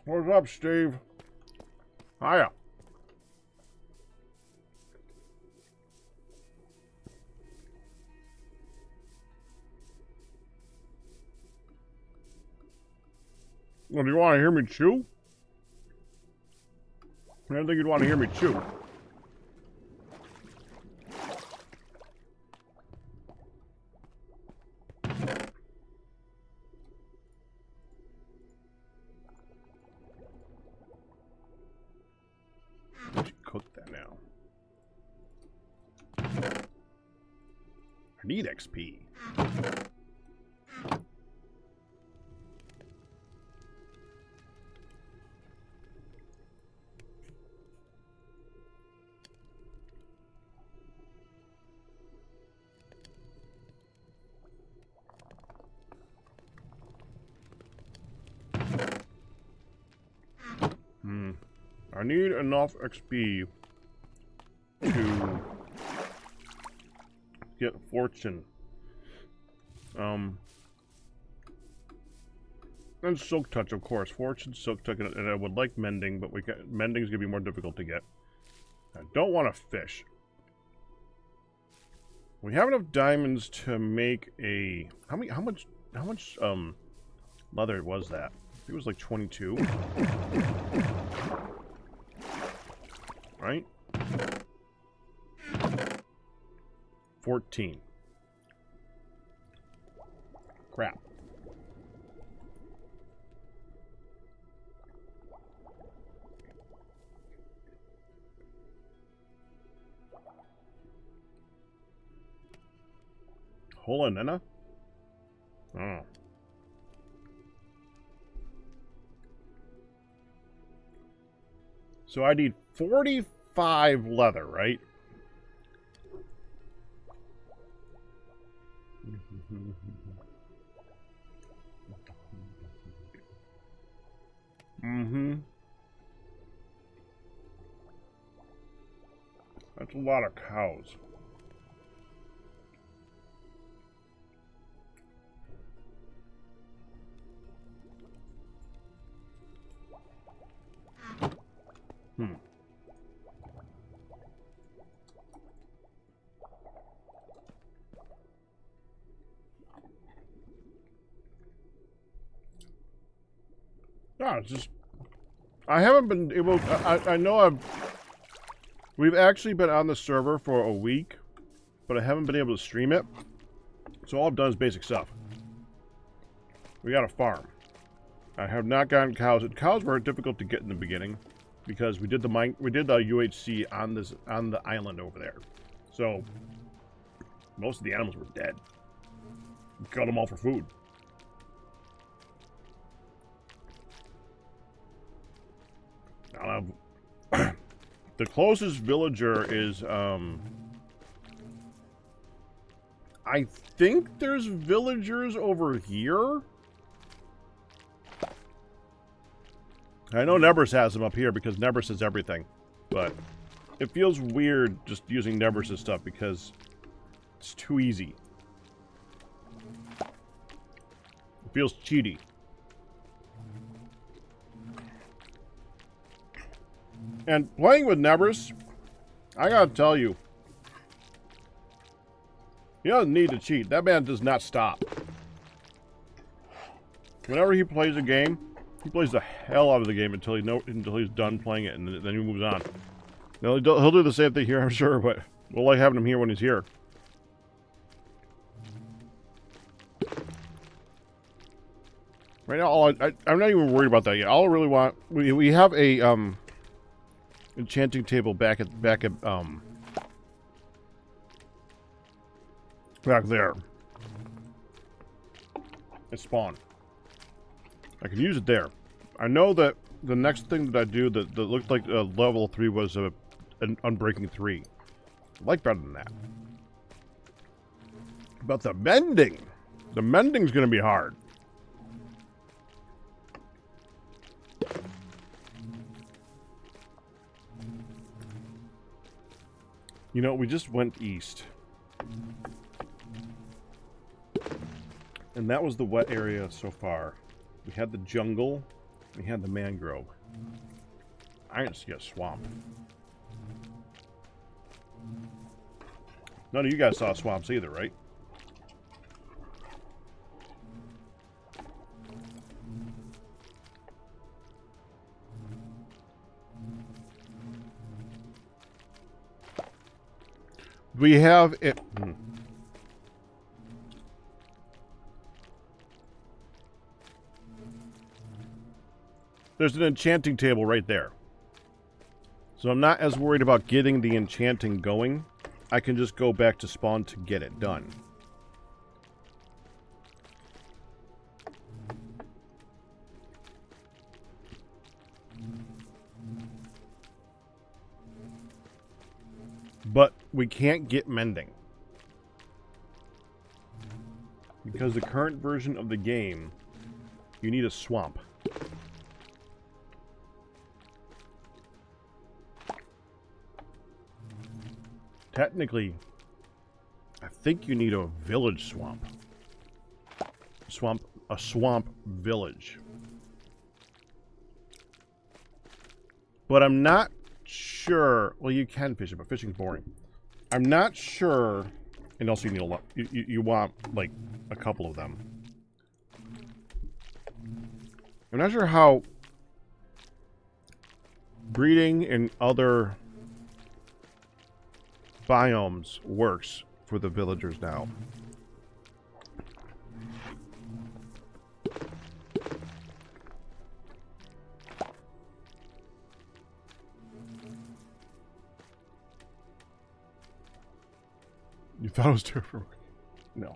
What's up, Steve? Hiya. Well, do you want to hear me chew? I don't think you'd want to hear me chew. Cook that now. I need XP. I need enough XP to get fortune. And silk touch, of course. Fortune, silk touch, and I would like mending, but mending's gonna be more difficult to get. I don't want to fish. We have enough diamonds to make a how much leather was that? I think it was like 22. Right? 14. Crap. Hold on, Nana. Oh. So I need 45 leather, right? That's a lot of cows. No, it's just I haven't been able. I know we've actually been on the server for a week, but I haven't been able to stream it. So all I've done is basic stuff. We got a farm. I have not gotten cows. Cows were difficult to get in the beginning because we did the UHC on the island over there. So most of the animals were dead. We killed them all for food. The closest villager is, I think there's villagers over here. I know Nebris has them up here because Nebris is everything, but it feels weird just using Nebris' stuff because it's too easy. It feels cheaty. And playing with Nebris, I gotta tell you, he doesn't need to cheat. That man does not stop. Whenever he plays a game, he plays the hell out of the game until he's done playing it, and then he moves on. Now, he'll do the same thing here, I'm sure, but we'll like having him here when he's here. Right now, I'm not even worried about that yet. All I really want, we have a enchanting table back there. It's spawn. I can use it there. I know that the next thing that I do that looked like level 3 was an Unbreaking 3. I like better than that. But the mending's gonna be hard. You know, we just went east. And that was the wet area so far. We had the jungle, We had the mangrove. I didn't see a swamp. None of you guys saw swamps either, right? We have it. There's an enchanting table right there. So I'm not as worried about getting the enchanting going. I can just go back to spawn to get it done. But we can't get mending. Because the current version of the game, you need a swamp. Technically, I think you need a village swamp. A swamp village. But I'm not sure. Well, you can fish it, but fishing's boring. I'm not sure. And also, you need a lot. You want like a couple of them. I'm not sure how breeding in other biomes works for the villagers now. You thought it was terrible? No.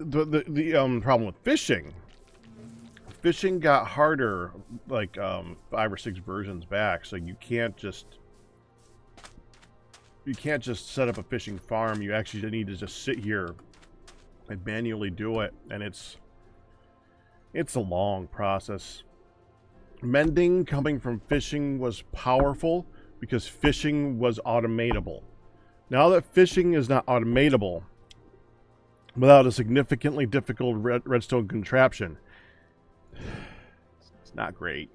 The problem with fishing got harder like 5 or 6 versions back, so you can't just set up a fishing farm. You actually need to just sit here and manually do it, and it's a long process. Mending coming from fishing was powerful because fishing was automatable. Now that fishing is not automatable, without a significantly difficult redstone contraption, it's not great.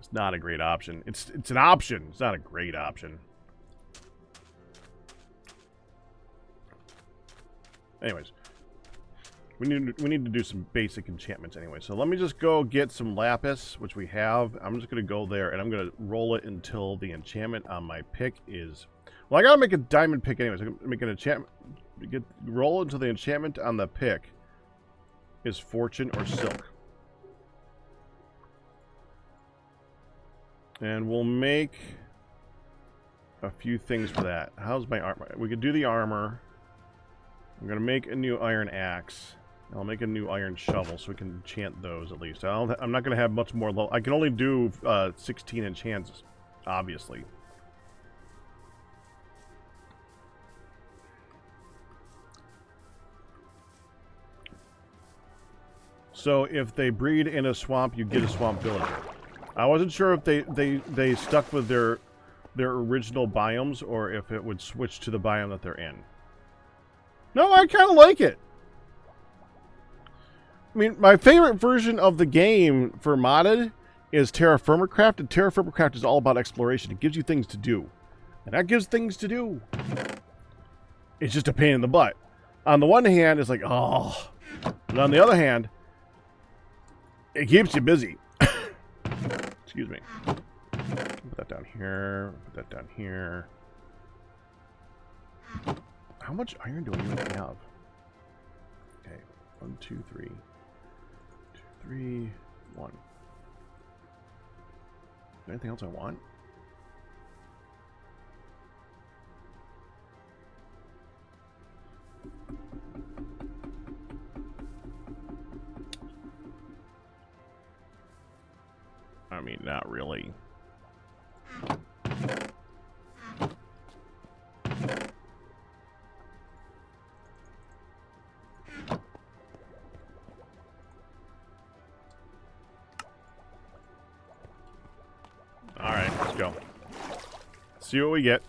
It's not a great option. It's an option. It's not a great option. Anyways, we need to do some basic enchantments anyway. So let me just go get some lapis, which we have. I'm just gonna go there and I'm gonna roll it until the enchantment on my pick is. Well, I gotta make a diamond pick anyways. I'm gonna make an enchantment. Roll until the enchantment on the pick is fortune or silk. And we'll make a few things for that. How's my armor? We could do the armor. I'm going to make a new iron axe. I'll make a new iron shovel so we can enchant those at least. I'm not going to have much more low. I can only do 16 enchants, obviously. So if they breed in a swamp, you get a swamp villager. I wasn't sure if they stuck with their original biomes or if it would switch to the biome that they're in. No, I kind of like it. I mean, my favorite version of the game for modded is Terra Firma Craft, and Terra Firma Craft is all about exploration. It gives you things to do. And that gives things to do. It's just a pain in the butt. On the one hand, it's like, oh. But on the other hand, it keeps you busy. Excuse me. Put that down here. Put that down here. How much iron do I even have? Okay. 1, 2, 3. 2, 3, 1. Anything else I want? I mean, not really. go. See what we get.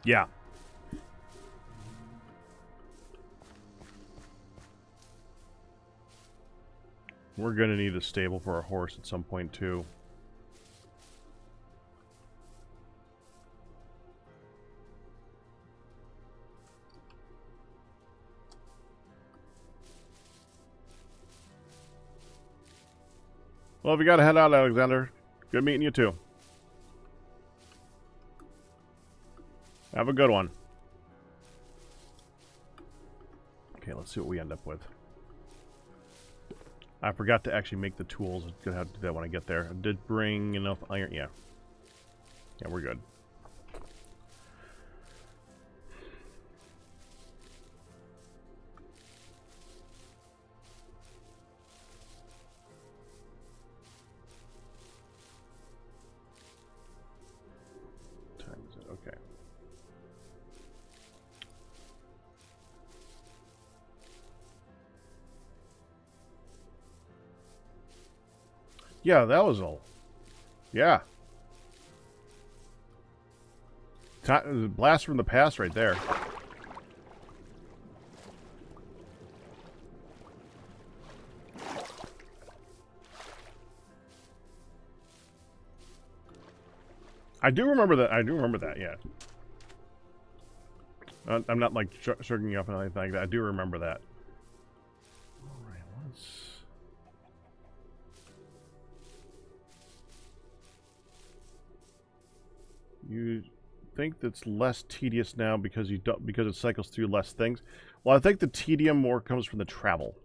Yeah. We're going to need a stable for our horse at some point, too. Well, if you got to head out, Alexander, good meeting you, too. Have a good one. Okay, let's see what we end up with. I forgot to actually make the tools. I'm going to have to do that when I get there. I did bring enough iron. Yeah. Yeah, we're good. What time is it? Okay. Yeah, that was all. Yeah. Blast from the past right there. I do remember that. I do remember that, yeah. I'm not, like, shrugging you off and anything like that. I do remember that. Alright, let's... You think that's less tedious now because you don't, because it cycles through less things? Well, I think the tedium more comes from the travel.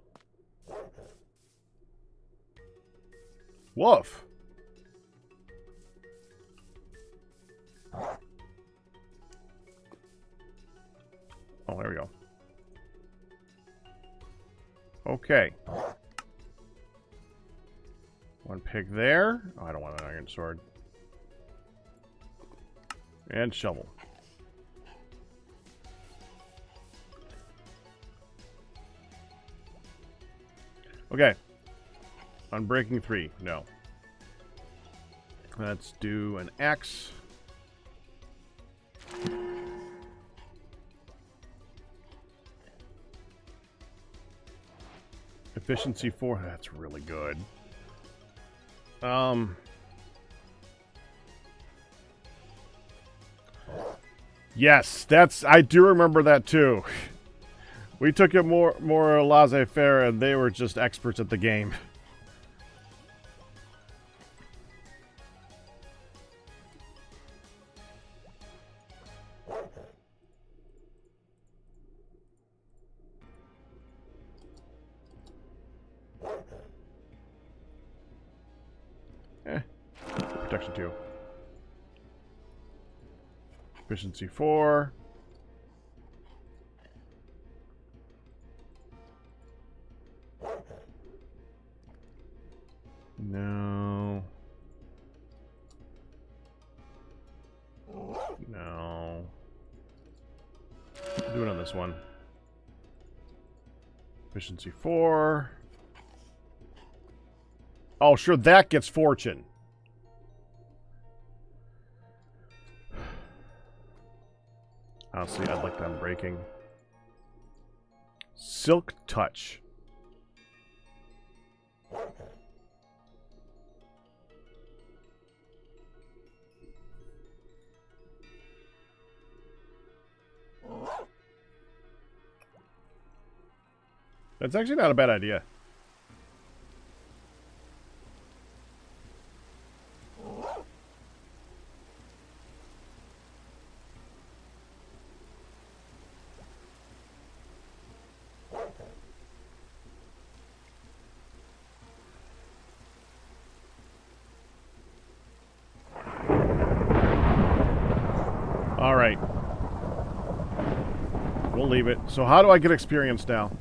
Woof. Oh, there we go. Okay. One pig there. Oh, I don't want an iron sword. And shovel. Okay. Unbreaking 3. No. Let's do an axe. Efficiency 4. That's really good. Yes, that's... I do remember that too. We took it more laissez-faire, and they were just experts at the game. Protection 2. Efficiency 4. No. No. Do it on this one. Efficiency 4. Oh, sure, that gets fortune. Honestly, I'd like that breaking. Silk Touch. That's actually not a bad idea. All right. We'll leave it. So how do I get experience now?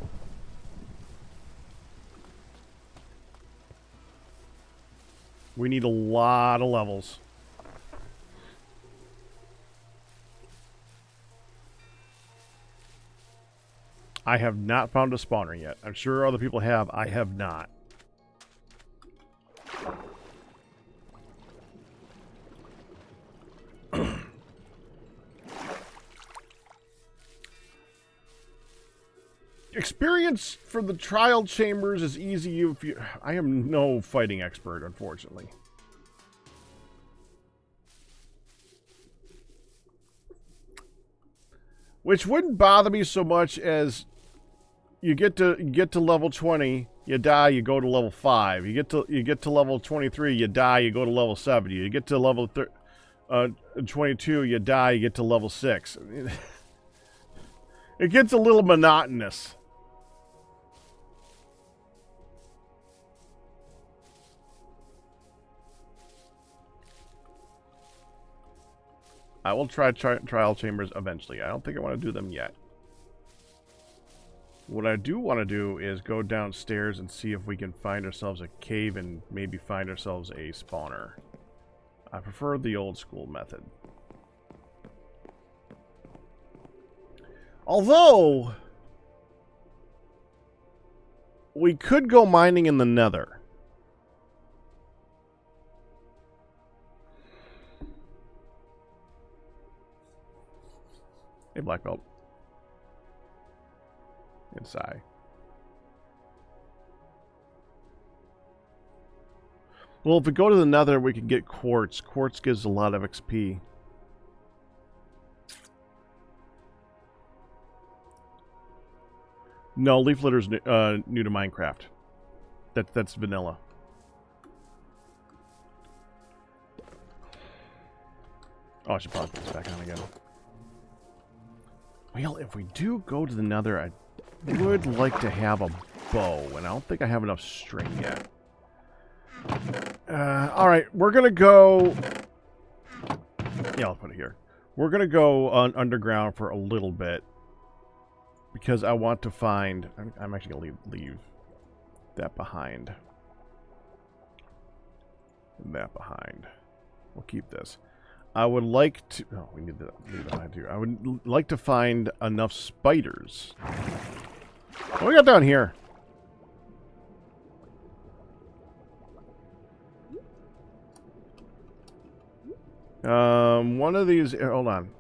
We need a lot of levels. I have not found a spawner yet. I'm sure other people have. I have not. Experience for the trial chambers is easy if you... I am no fighting expert, unfortunately. Which wouldn't bother me so much as you get to level 20, you die, you go to level 5. You get to level 23, you die, you go to level 70. You get to level 22, you die, you get to level 6. It gets a little monotonous. I will try trial chambers eventually. I don't think I want to do them yet. What I do want to do is go downstairs and see if we can find ourselves a cave and maybe find ourselves a spawner. I prefer the old school method. Although, we could go mining in the Nether. Hey, Black Belt. And Sai. Well, if we go to the Nether, we can get quartz. Quartz gives a lot of XP. No, leaf litter's new to Minecraft. That's vanilla. Oh, I should probably put this back on again. Well, if we do go to the Nether, I would like to have a bow, and I don't think I have enough string yet. Alright, we're gonna go... Yeah, I'll put it here. We're gonna go underground for a little bit, because I want to find... I'm actually gonna leave that behind. That behind. We'll keep this. I would like to... Oh, we need to leave that behind too. I would like to find enough spiders. What do we got down here? One of these... Hold on.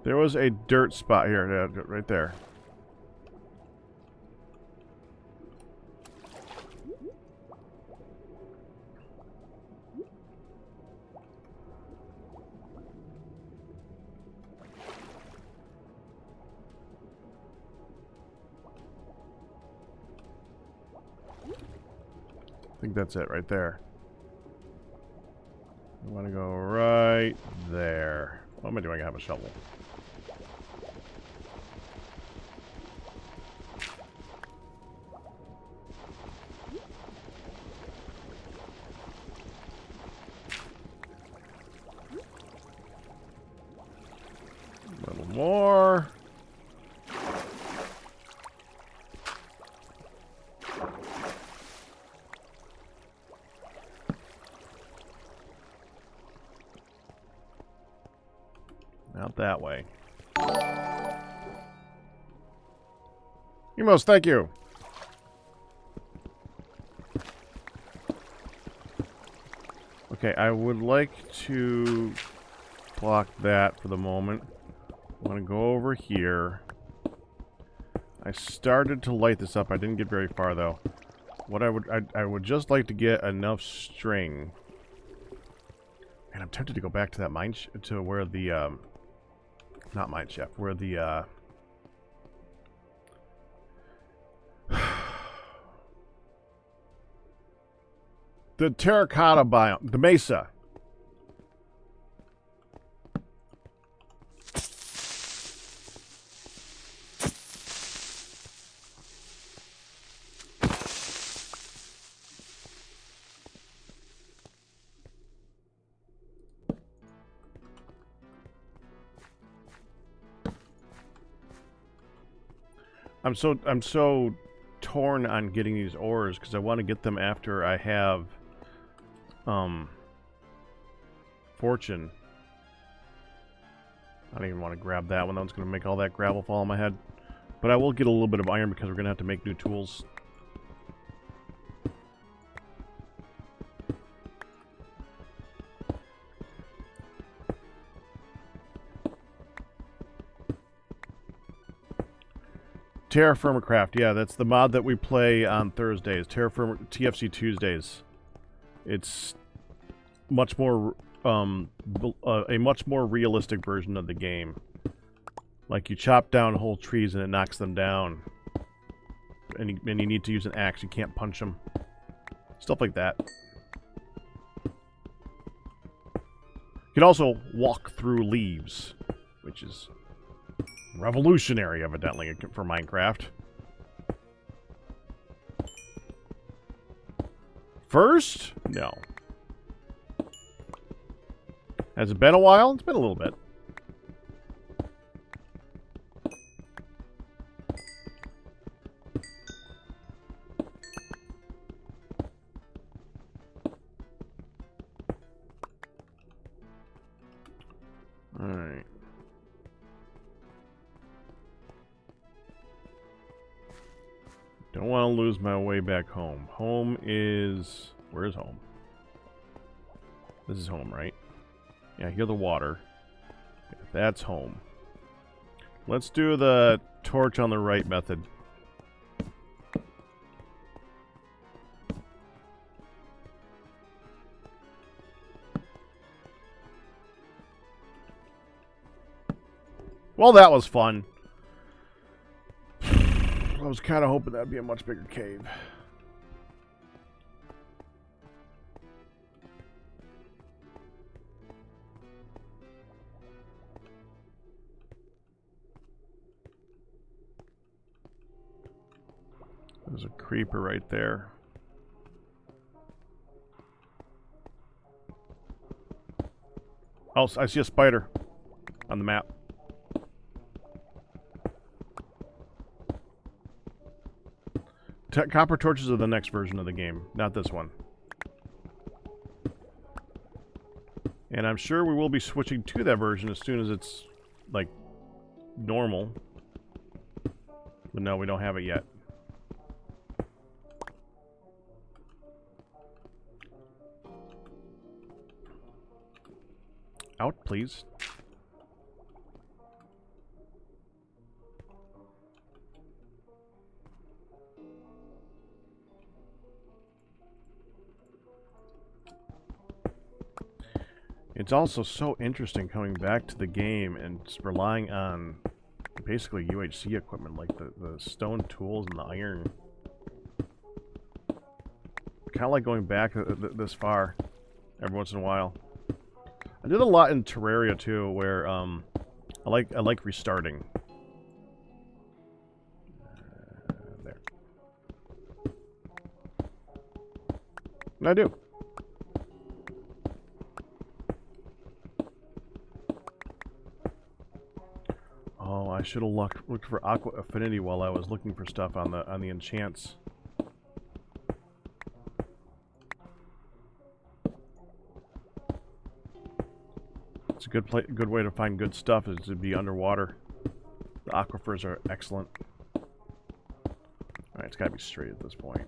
There was a dirt spot here, right there. I think that's it right there. I want to go right there. What am I doing? I have a shovel. A little more. Out that way. Emos, thank you. Okay, I would like to block that for the moment. I'm going to go over here. I started to light this up. I didn't get very far though. What I would just like to get enough string. And I'm tempted to go back to that mine to where the not mine shaft, where the the terracotta biome, the mesa. I'm so torn on getting these ores because I want to get them after I have fortune. I don't even want to grab that one. That one's going to make all that gravel fall on my head. But I will get a little bit of iron because we're going to have to make new tools. Terraformacraft, yeah, that's the mod that we play on Thursdays. TFC Tuesdays. It's much more, a much more realistic version of the game. Like, you chop down whole trees and it knocks them down. And you need to use an axe, you can't punch them. Stuff like that. You can also walk through leaves, which is revolutionary, evidently, for Minecraft. First? No. Has it been a while? It's been a little bit. Alright. Don't want to lose my way back home. Home is... Where's home? This is home, right? Yeah, hear the water. That's home. Let's do the torch on the right method. Well, that was fun. I was kind of hoping that'd be a much bigger cave. There's a creeper right there. Oh, I see a spider on the map. Copper torches are the next version of the game, not this one. And I'm sure we will be switching to that version as soon as it's, like, normal. But no, we don't have it yet. Out, please. It's also so interesting coming back to the game and just relying on basically UHC equipment, like the stone tools and the iron. Kind of like going back this far every once in a while. I did a lot in Terraria too, where I like restarting. There. And I do. Oh, I should have looked for Aqua Affinity while I was looking for stuff on the enchants. It's a good way to find good stuff is to be underwater. The aquifers are excellent. Alright, it's gotta be straight at this point.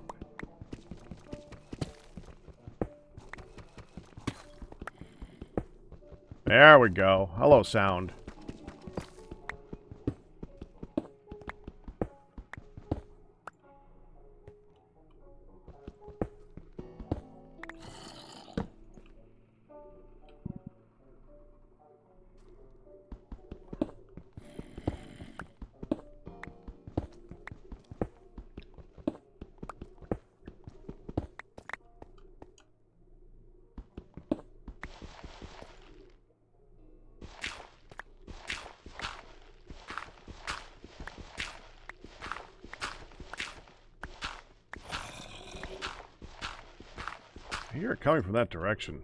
There we go. Hello, sound. I hear it coming from that direction.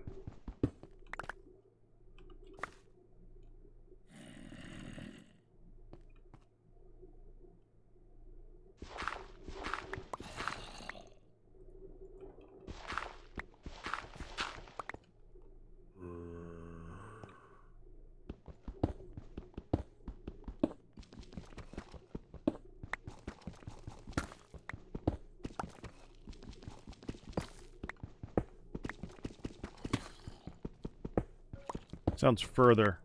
Sounds further.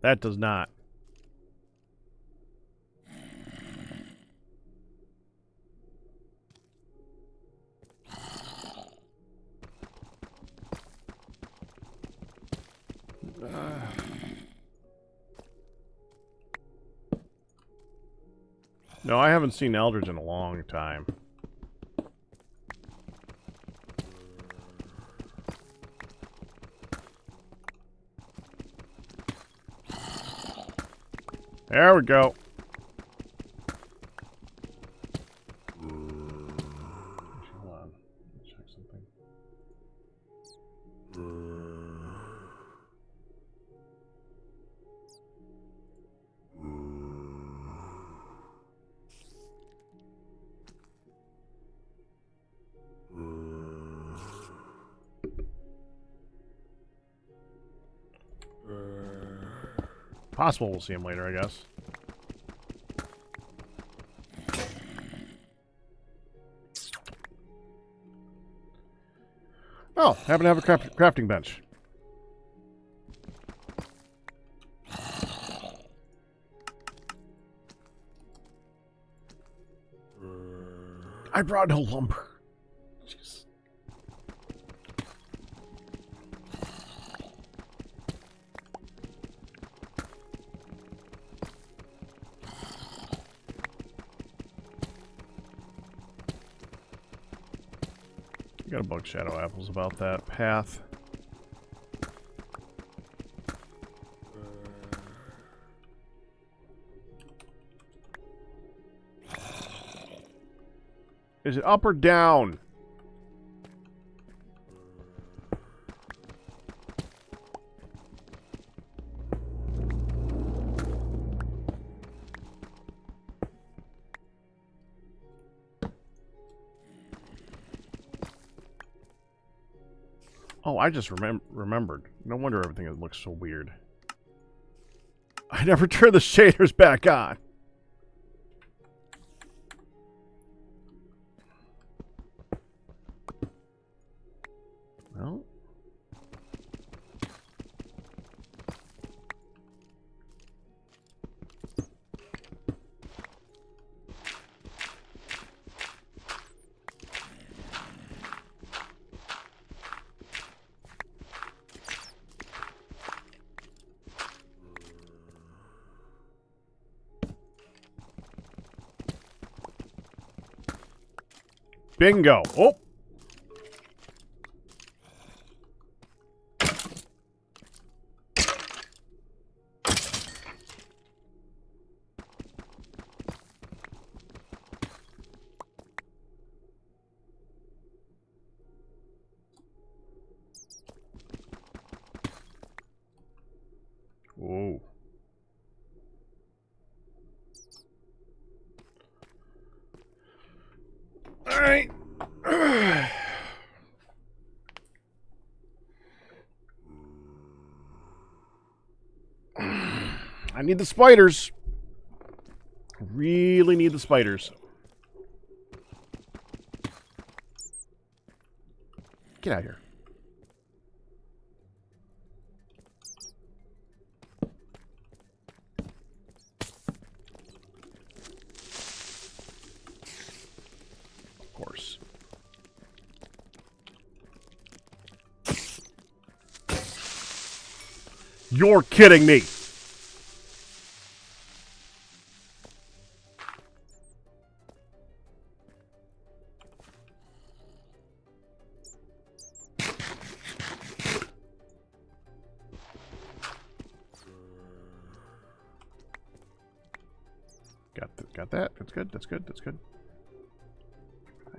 That does not. No, I haven't seen elders in a long time. There we go. Hold on. Let's check something. Possible we'll see him later, I guess. Oh, happen to have a crafting bench. I brought no lumber. Jeez. Got a bug shadow apples about that path. Is it up or down? Oh, I just remembered. No wonder everything looks so weird. I never turned the shaders back on. Well. Bingo. Oh. Whoa. All right. I need the spiders. Really need the spiders. Get out of here. Of course. You're kidding me. Got that. That's good. That's good. That's good.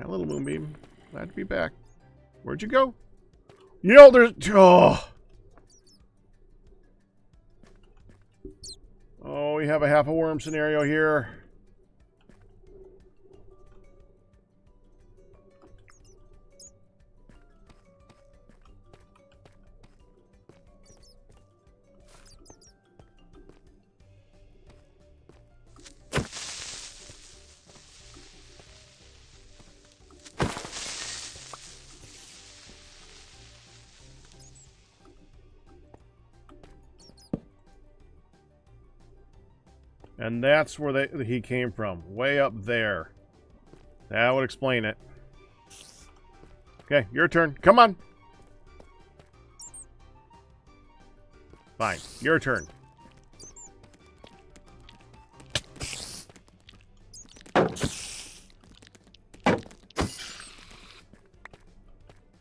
A little moonbeam. Glad to be back. Where'd you go? You know, there's... Oh, we have a half a worm scenario here. And that's where he came from. Way up there. That would explain it. Okay, your turn. Come on. Fine. Your turn.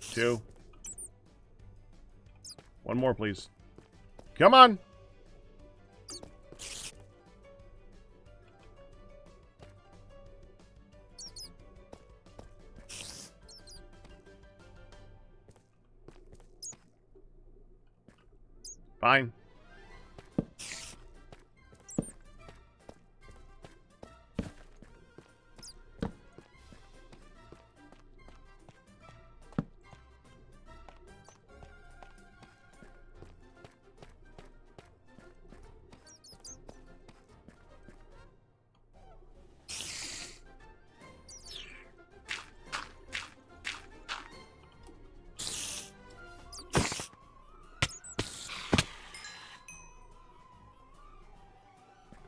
Two. One more, please. Come on. Fine.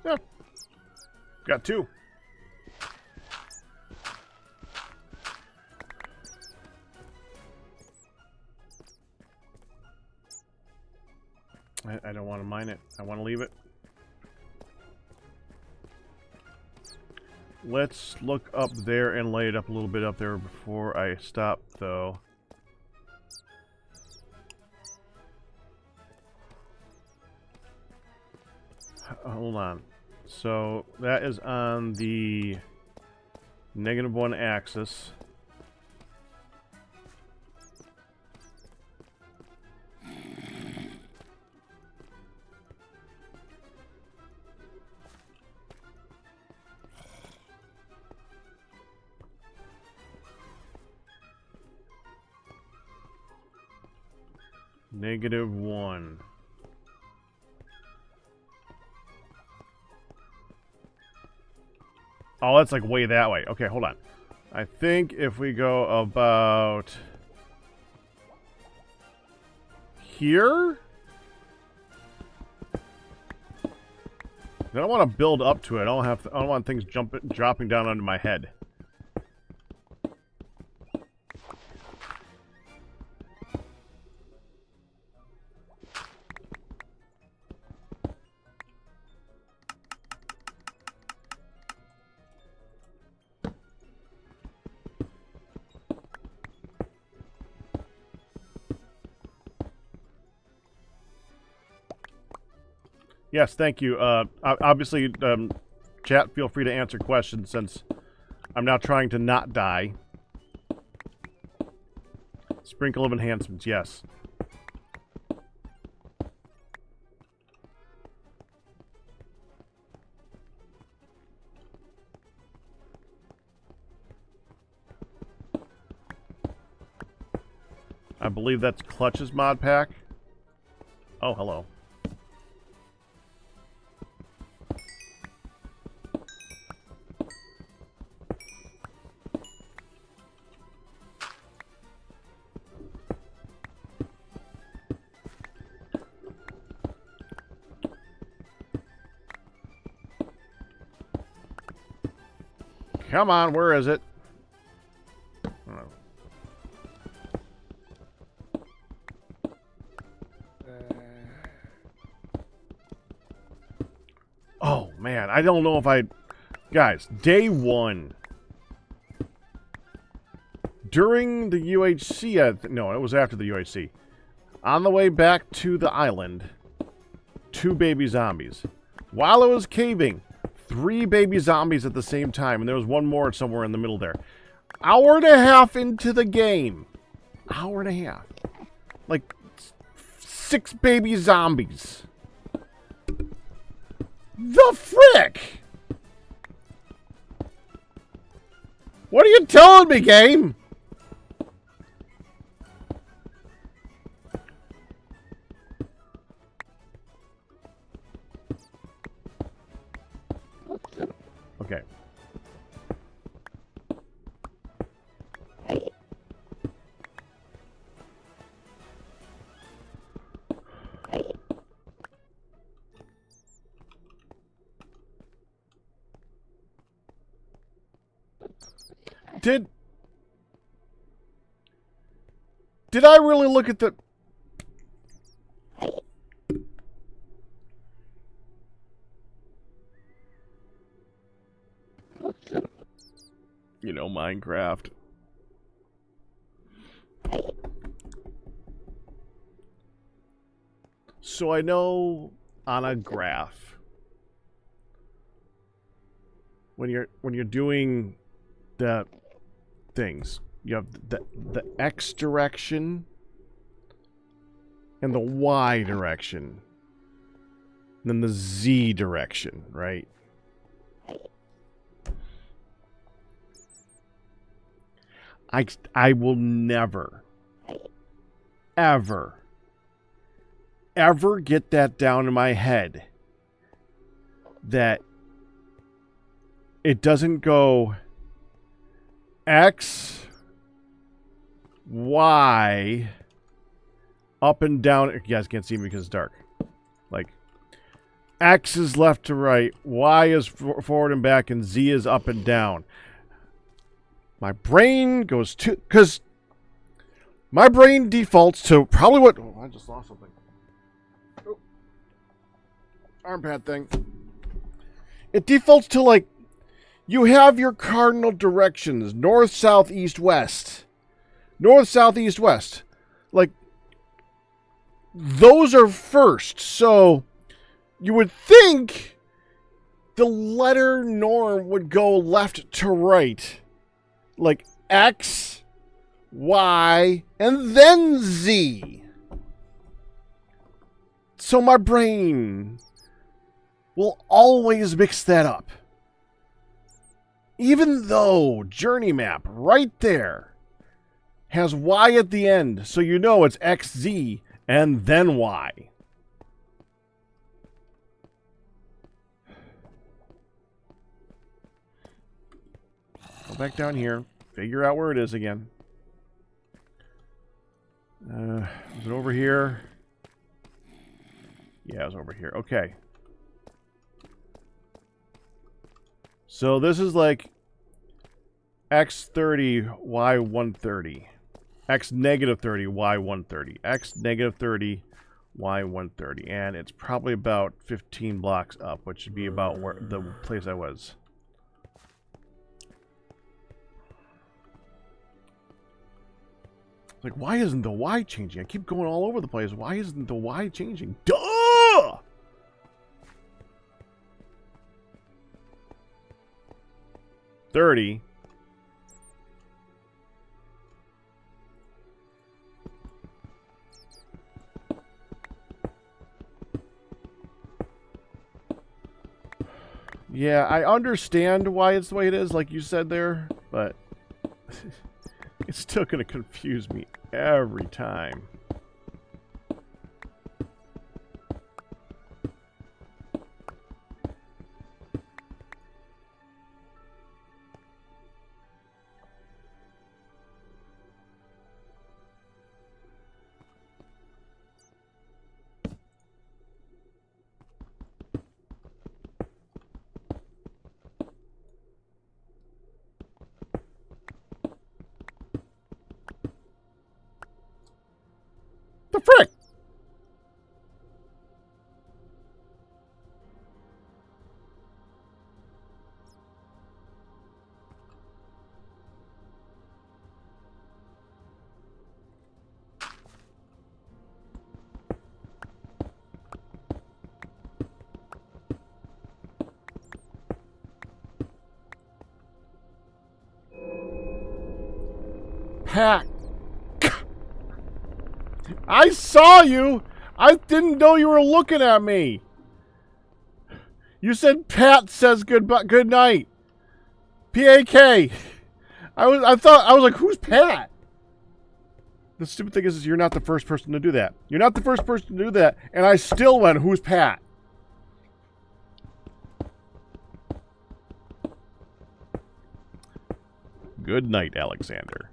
Yeah. Got two. I don't want to mine it. I want to leave it. Let's look up there and lay it up a little bit up there before I stop, though. Hold on. So that is on the -1 axis. -1. Oh, that's like way that way. Okay, hold on. I think if we go about here, I don't want to build up to it. I don't want things dropping down onto my head. Yes, thank you. Obviously, chat, feel free to answer questions since I'm now trying to not die. Sprinkle of enhancements, yes. I believe that's Clutch's mod pack. Oh, hello. Come on, where is it? Oh, man, I don't know if I... Guys, day 1. During the UHC... No, it was after the UHC. On the way back to the island, 2 baby zombies. While I was caving, 3 baby zombies at the same time, and there was one more somewhere in the middle there. Hour and a half into the game. Hour and a half. Like, 6 baby zombies. The frick? What are you telling me, game? Okay. Did I really look at the... You know, Minecraft. So I know on a graph, when you're doing the things, you have the X direction and the Y direction, and then the Z direction, right? I will never, ever get that down in my head that it doesn't go X, Y, up and down. You guys can't see me because it's dark. Like, X is left to right, Y is forward and back, and Z is up and down. My brain goes to... Because my brain defaults to probably what... Oh, I just lost something. Oh. Arm pad thing. It defaults to, like, you have your cardinal directions. North, south, east, west. North, south, east, west. Like, those are first. So, you would think the letter norm would go left to right. Like X, Y, and then Z. So my brain will always mix that up. Even though Journey Map right there has Y at the end, so you know it's X, Z, and then Y. Go back down here. Figure out where it is again. Is it over here? Yeah, it's over here. Okay. So this is like X30, Y130. X negative 30, Y130. X negative 30, Y130. And it's probably about 15 blocks up, which would be about where the place I was. Like, why isn't the Y changing? I keep going all over the place. Why isn't the Y changing? Duh! $30. Yeah, I understand why it's the way it is, like you said there, but it's still going to confuse me every time. The frick? Pack. I saw you! I didn't know you were looking at me! You said Pat says good night. P-A-K. I was like, who's Pat? The stupid thing is you're not the first person to do that. You're not the first person to do that, and I still went, who's Pat? Good night, Alexander.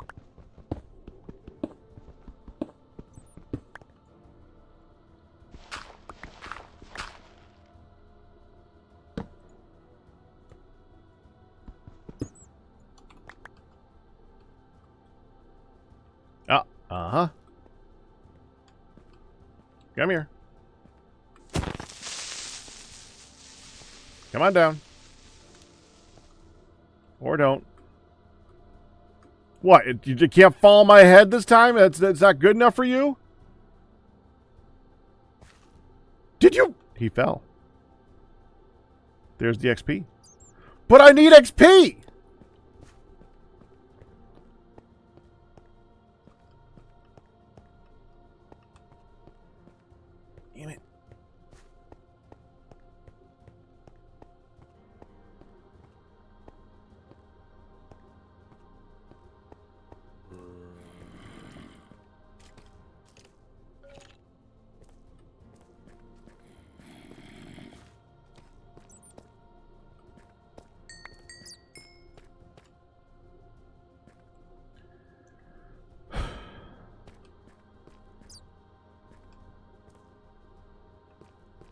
Uh-huh. Come here. Come on down. Or don't. What? You can't fall on my head this time? That's not good enough for you? Did you? He fell. There's the XP. But I need XP! Damn it.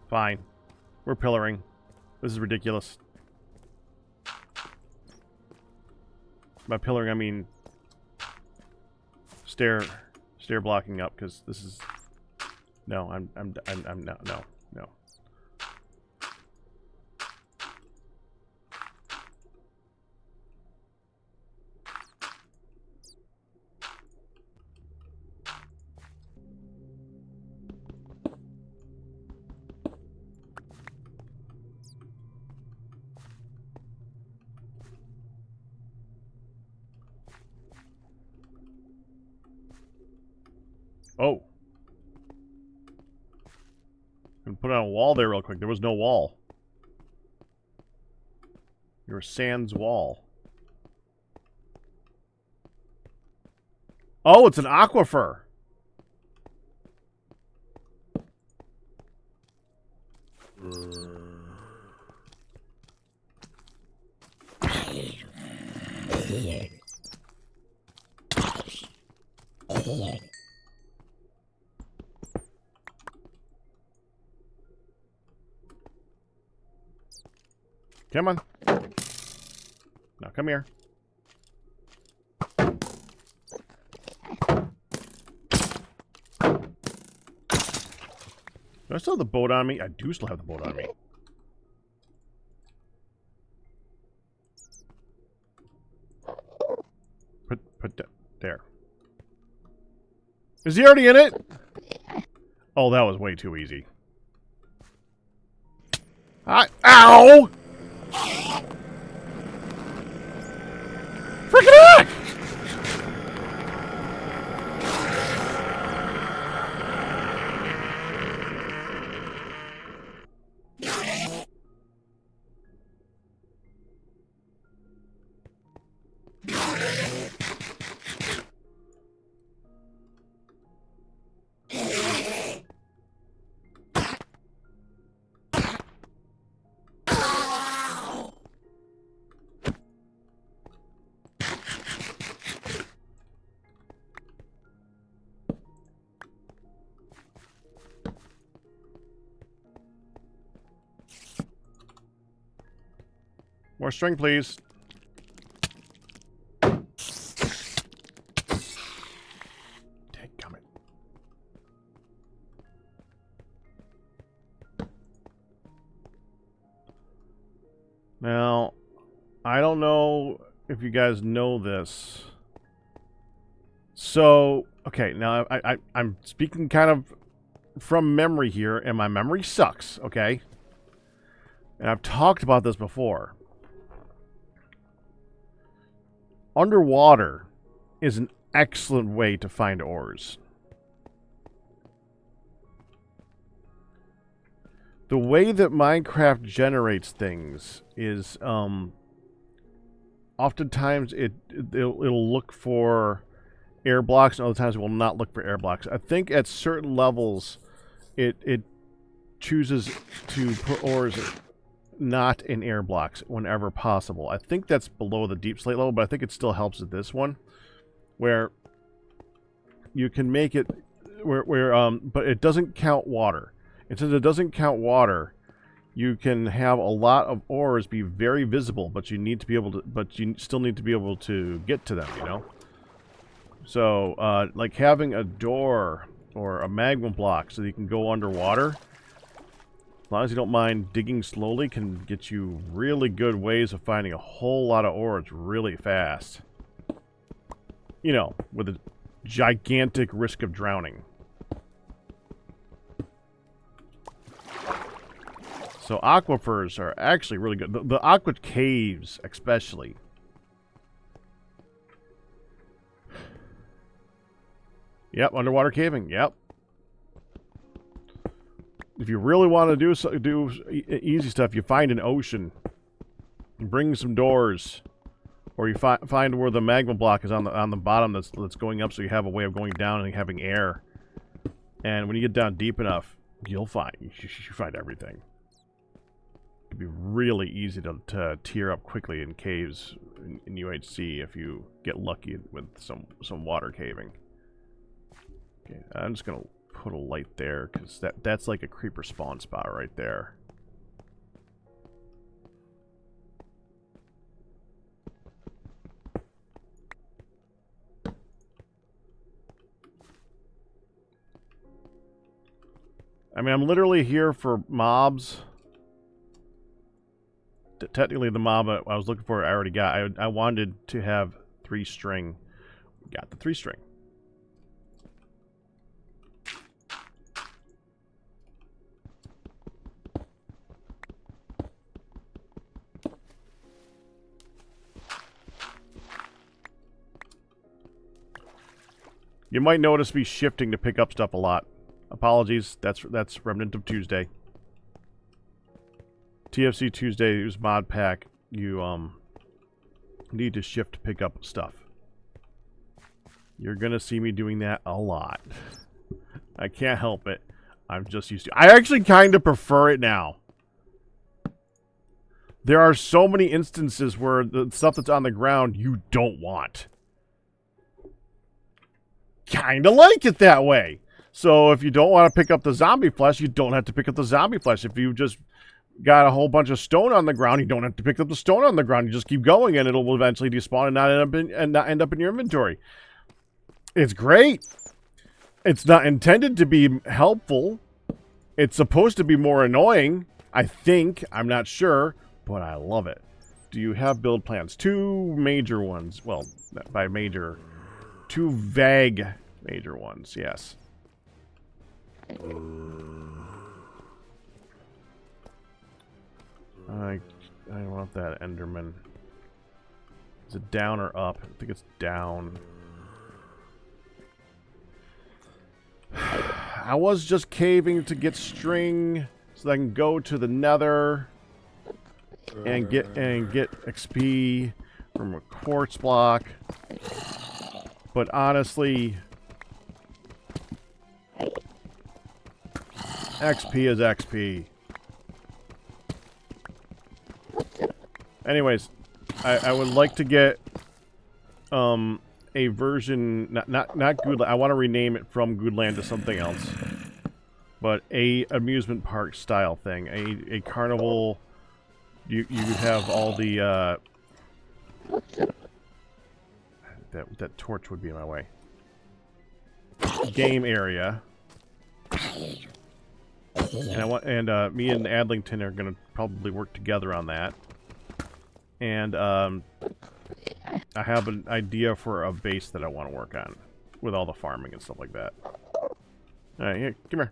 Fine. We're pillaring. This is ridiculous. By pillaring, I mean stair blocking up, because this is no. I'm no. Oh. And put on a wall there real quick. There was no wall. Your sans wall. Oh, it's an aquifer. Come on. Now come here. Do I still have the boat on me? I do still have the boat on me. Put there. Is he already in it? Oh, that was way too easy. Ow! Freaking heck! More string, please. Dadgummit. Now, I don't know if you guys know this. So, okay, now I'm speaking kind of from memory here, and my memory sucks, okay? And I've talked about this before. Underwater is an excellent way to find ores. The way that Minecraft generates things is, oftentimes it'll look for air blocks, and other times it will not look for air blocks. I think at certain levels, it chooses to put ores not in air blocks whenever possible. I think that's below the deep slate level, but I think it still helps at this one, where you can make it but it doesn't count water. And since it doesn't count water, you can have a lot of ores be very visible, but you need to be able to, but you still need to be able to get to them, you know? So, like having a door or a magma block so that you can go underwater, as long as you don't mind digging slowly, can get you really good ways of finding a whole lot of ores really fast. You know, with a gigantic risk of drowning. So aquifers are actually really good. The aqua caves, especially. Yep, underwater caving. Yep. If you really want to do easy stuff, you find an ocean, bring some doors, or you find where the magma block is on the bottom that's going up, so you have a way of going down and having air. And when you get down deep enough, you find everything. It'd be really easy to tier up quickly in caves in UHC if you get lucky with some water caving. Okay, I'm just gonna put a light there because that's like a creeper spawn spot right there. I mean, I'm literally here for mobs. Technically, the mob I was looking for, I already got. I wanted to have 3 string. Got the 3 string. You might notice me shifting to pick up stuff a lot. Apologies, that's remnant of Tuesday. TFC Tuesday is mod pack. You need to shift to pick up stuff. You're gonna see me doing that a lot. I can't help it. I'm just used to it. I actually kind of prefer it now. There are so many instances where the stuff that's on the ground you don't want. Kinda like it that way. So if you don't want to pick up the zombie flesh, you don't have to pick up the zombie flesh. If you just got a whole bunch of stone on the ground, you don't have to pick up the stone on the ground. You just keep going, and it'll eventually despawn and not end up in your inventory. It's great. It's not intended to be helpful. It's supposed to be more annoying, I think. I'm not sure, but I love it. Do you have build plans? 2 major ones. Well, by major, 2 vague major ones, yes. I want that Enderman. Is it down or up? I think it's down. I was just caving to get string so that I can go to the Nether and get XP from a quartz block. But honestly, XP is XP. Anyways, I would like to get a version, not good. I want to rename it from Goodland to something else, but a amusement park style thing, a carnival. You have all the that torch would be in my way. Game area. And me and Adlington are gonna probably work together on that. And I have an idea for a base that I want to work on with all the farming and stuff like that. All right, here, come here,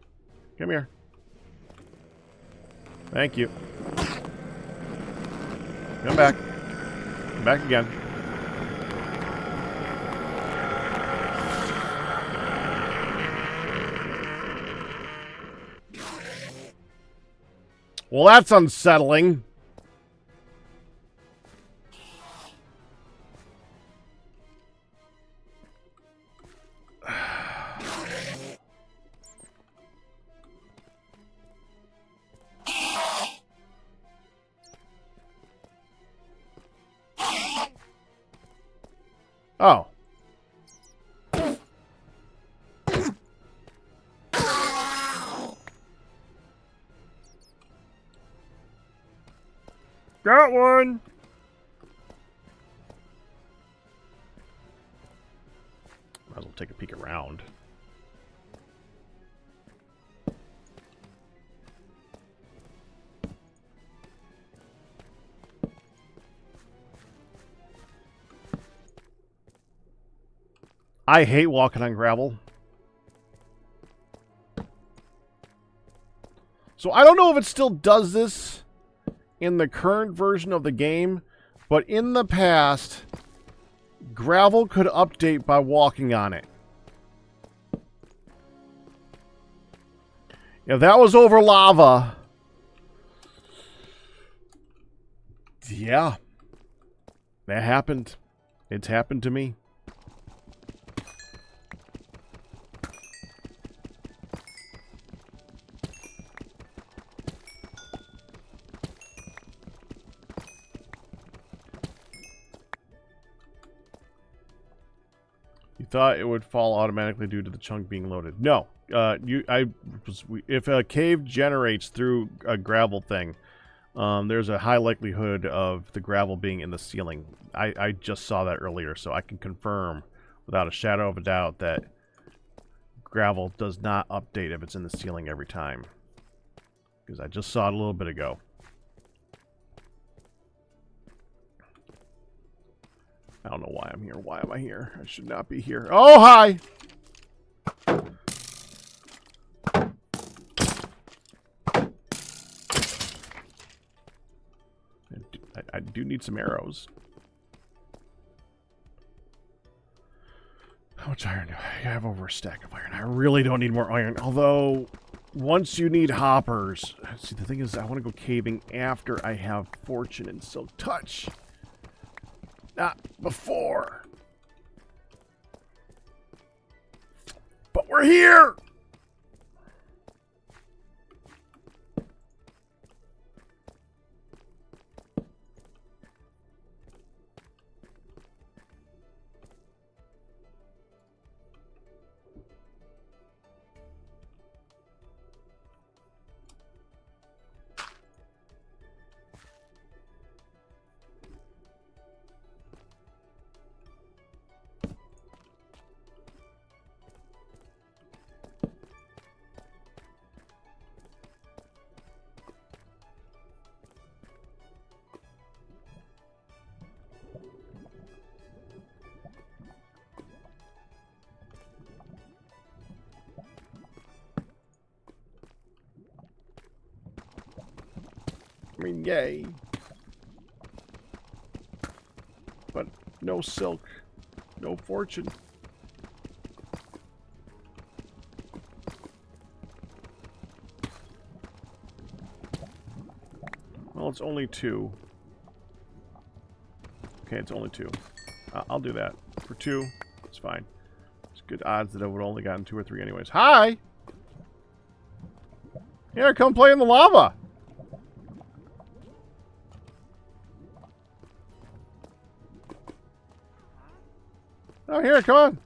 come here. Thank you. Come back. Come back again. Well, that's unsettling. Oh. Got one. Might as well take a peek around. I hate walking on gravel. So I don't know if it still does this in the current version of the game, but in the past, gravel could update by walking on it. If that was over lava, yeah, that happened. It's happened to me. Thought it would fall automatically due to the chunk being loaded. No, if a cave generates through a gravel thing, there's a high likelihood of the gravel being in the ceiling. I just saw that earlier, so I can confirm without a shadow of a doubt that gravel does not update if it's in the ceiling every time. Because I just saw it a little bit ago. I don't know why I'm here. Why am I here? I should not be here. Oh, hi! I do need some arrows. How much iron do I have? Over a stack of iron. I really don't need more iron. Although, once you need hoppers... See, the thing is, I want to go caving after I have Fortune and Silk Touch. Not before. But we're here! I mean, yay. But no silk. No fortune. Well, it's only 2. Okay, it's only 2. I'll do that. For 2, it's fine. It's good odds that I would have only gotten 2 or 3 anyways. Hi! Here, come play in the lava! Oh, here, come on.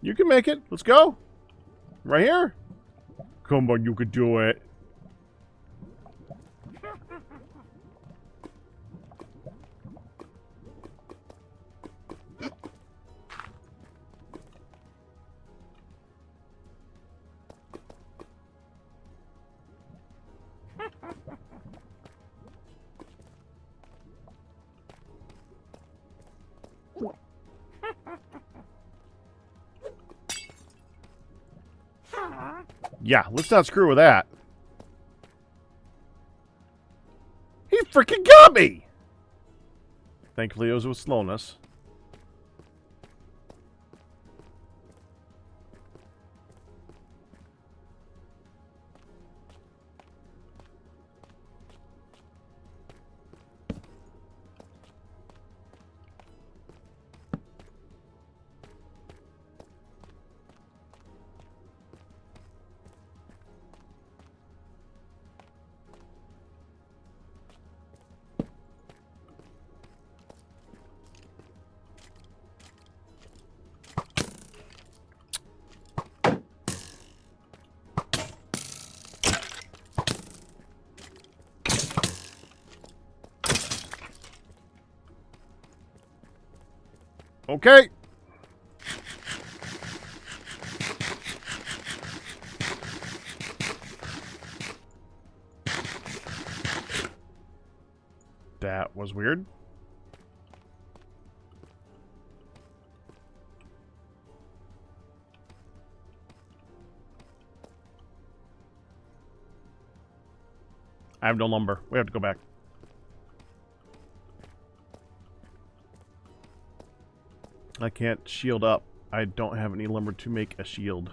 You can make it. Let's go. Right here. Come on, you can do it. Yeah, let's not screw with that. He freaking got me! Thankfully, it was with slowness. Okay. That was weird. I have no lumber. We have to go back. I can't shield up. I don't have any lumber to make a shield.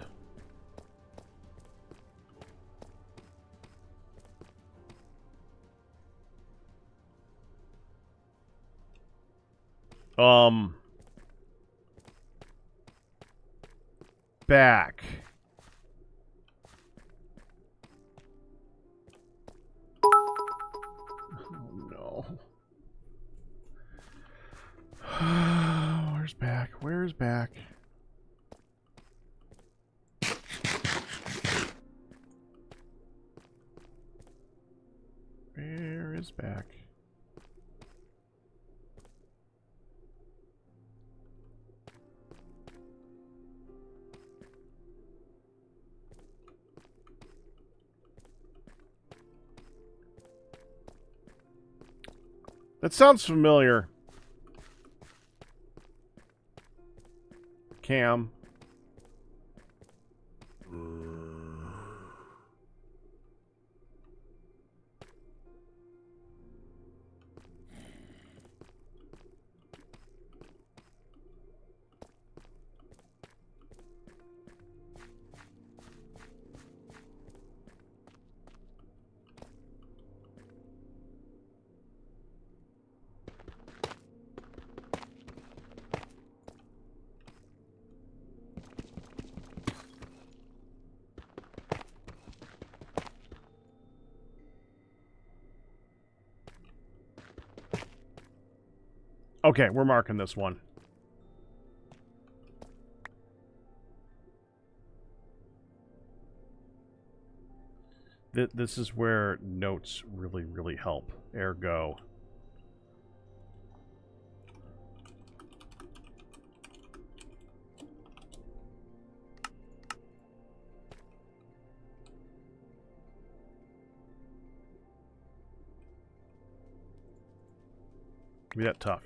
Back. Oh no. Where's back? Where's back? Where is back? That sounds familiar. Cam. Okay, we're marking this one. This is where notes really, really help. Ergo. Be that tough.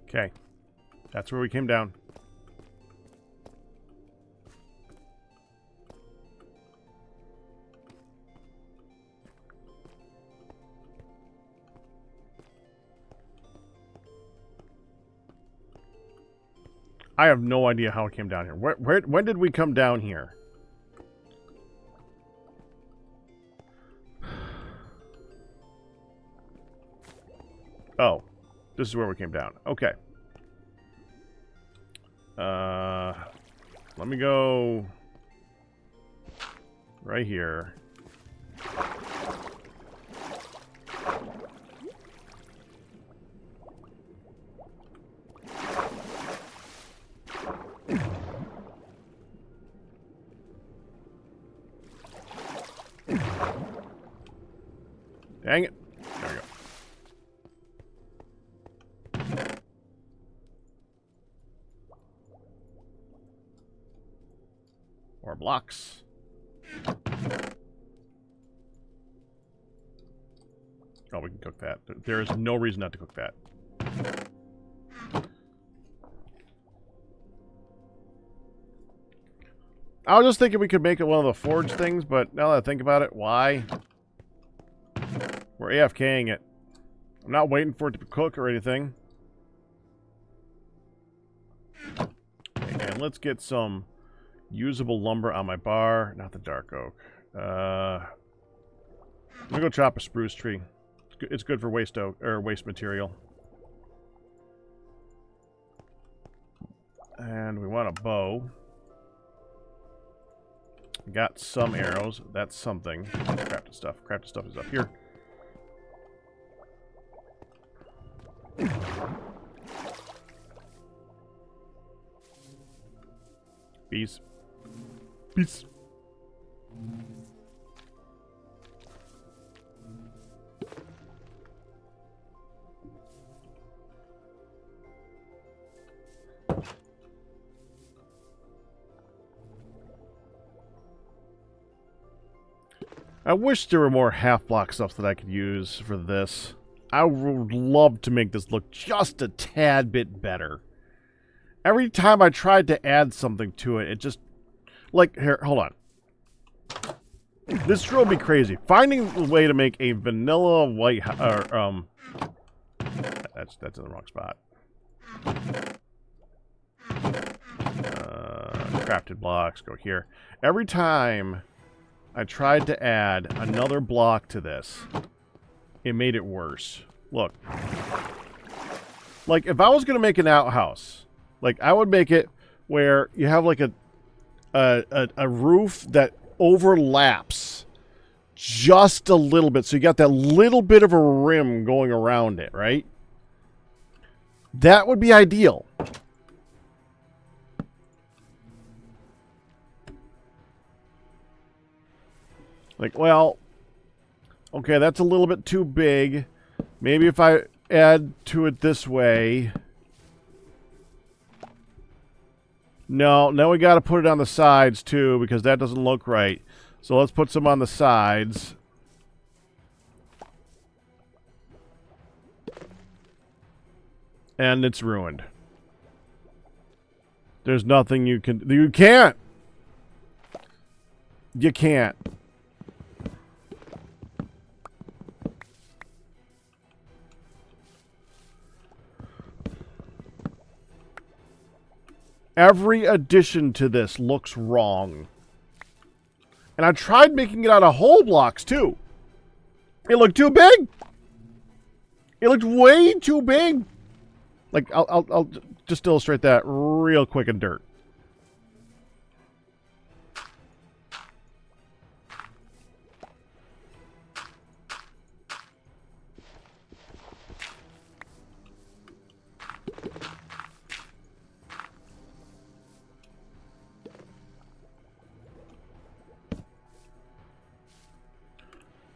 Okay. That's where we came down. I have no idea how it came down here. When did we come down here? Oh. This is where we came down. Okay. Let me go right here. Dang it. There we go. More blocks. Oh, we can cook that. There is no reason not to cook that. I was just thinking we could make it one of the forge things, but now that I think about it, why? We're AFKing it. I'm not waiting for it to cook or anything. And let's get some usable lumber on my bar. Not the dark oak. I'm gonna go chop a spruce tree. It's good for waste oak or waste material. And we want a bow. Got some arrows. That's something. Crafted stuff. Crafted stuff is up here. Peace. Peace. I wish there were more half-block stuff that I could use for this. I would love to make this look just a tad bit better. Every time I tried to add something to it, it just... Like, here, hold on. This drove me crazy. Finding a way to make a vanilla white... That's in the wrong spot. Crafted blocks, go here. Every time I tried to add another block to this, it made it worse. Look. Like, if I was going to make an outhouse, like, I would make it where you have, like, a roof that overlaps just a little bit. So you got that little bit of a rim going around it, right? That would be ideal. Like, well, okay, that's a little bit too big. Maybe if I add to it this way. No, now we got to put it on the sides too, because that doesn't look right. So let's put some on the sides. And it's ruined. There's nothing you can... You can't! You can't. Every addition to this looks wrong. And I tried making it out of whole blocks, too. It looked too big. It looked way too big. Like, I'll just illustrate that real quick in dirt.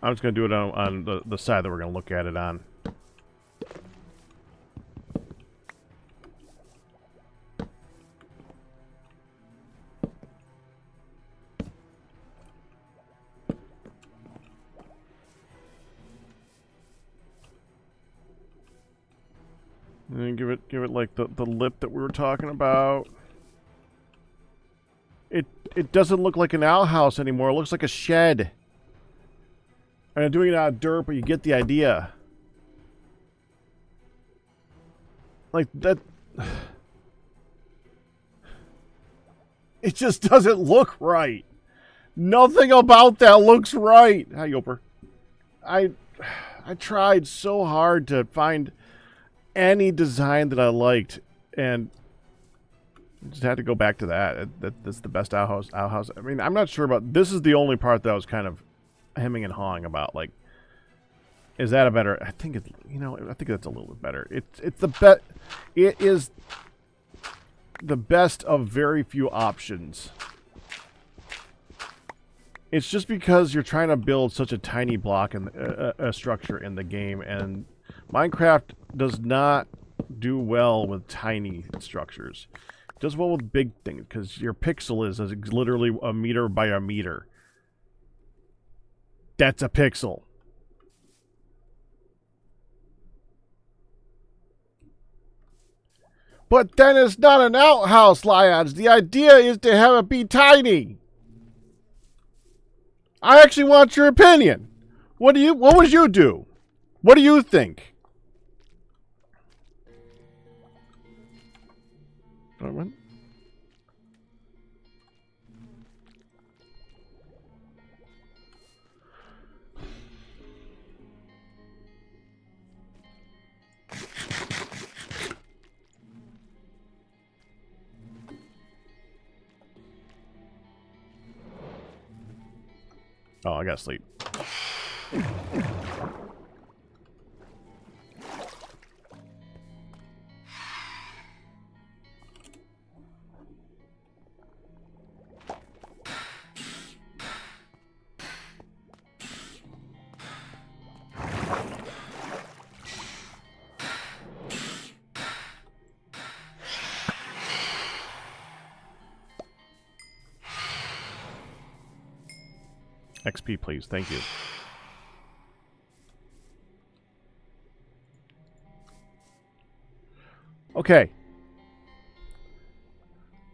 I'm just going to do it on the side that we're going to look at it on. And then give it like the lip that we were talking about. It doesn't look like an outhouse anymore. It looks like a shed. And I'm doing it out of dirt, but you get the idea. Like, that... It just doesn't look right. Nothing about that looks right. Hi, Yoper. I tried so hard to find any design that I liked, and just had to go back to that. That's the best outhouse. I mean, I'm not sure about... This is the only part that I was kind of hemming and hawing about. Like, is that a better... I think it's... You know, I think that's a little bit better. It's the best... It is the best of very few options. It's just because you're trying to build such a tiny block and a structure in the game, and Minecraft does not do well with tiny structures. It does well with big things, because your pixel is literally a meter by a meter. That's a pixel. But then it's not an outhouse, Lions. The idea is to have it be tiny. I actually want your opinion. What would you do? What do you think? Oh, I gotta sleep. XP, please. Thank you. Okay.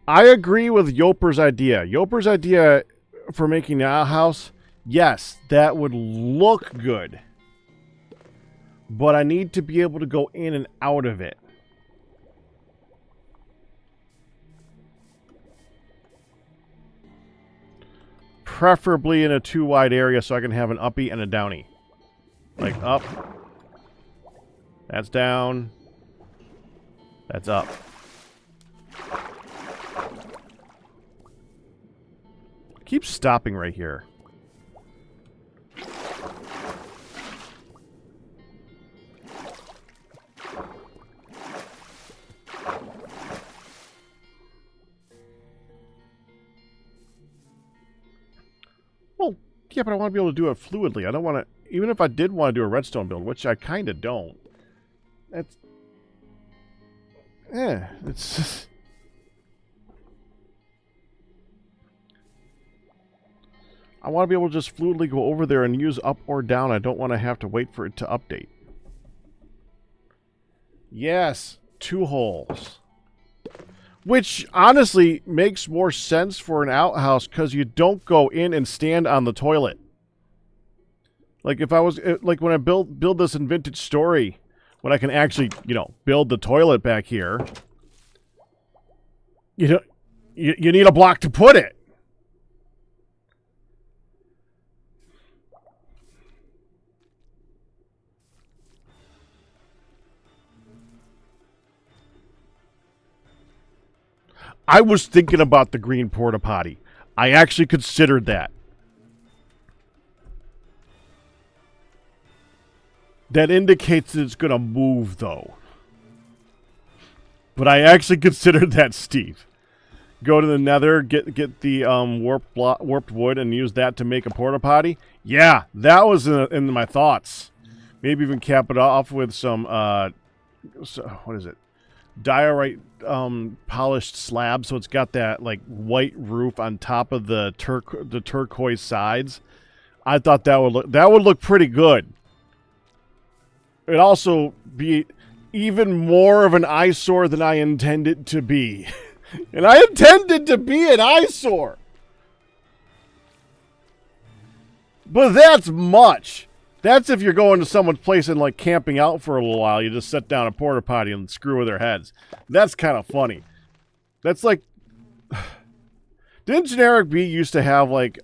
I agree with Yoper's idea. Yoper's idea for making an outhouse, yes, that would look good. But I need to be able to go in and out of it. Preferably in a 2-wide area so I can have an uppy and a downy. Like up. That's down. That's up. Keep stopping right here. Well, yeah, but I want to be able to do it fluidly. I don't want to... Even if I did want to do a redstone build, which I kind of don't. That's... it's just... I want to be able to just fluidly go over there and use up or down. I don't want to have to wait for it to update. Yes, 2 holes. Which, honestly, makes more sense for an outhouse because you don't go in and stand on the toilet. Like, if I was... Like, when I build this in Vintage Story, when I can actually, you know, build the toilet back here, you know, you need a block to put it. I was thinking about the green porta potty. I actually considered that. That indicates that it's going to move, though. But I actually considered that, Steve. Go to the Nether, get the warped wood, and use that to make a porta potty. Yeah, that was in my thoughts. Maybe even cap it off with some what is it? Diorite polished slab, so it's got that like white roof on top of the turquoise sides. I thought that would look pretty good. It'd also be even more of an eyesore than I intended to be. And I intended to be an eyesore. But that's much. That's if you're going to someone's place and like camping out for a little while. You just set down a porta potty and screw with their heads. That's kind of funny. That's like... Didn't Generic B used to have like...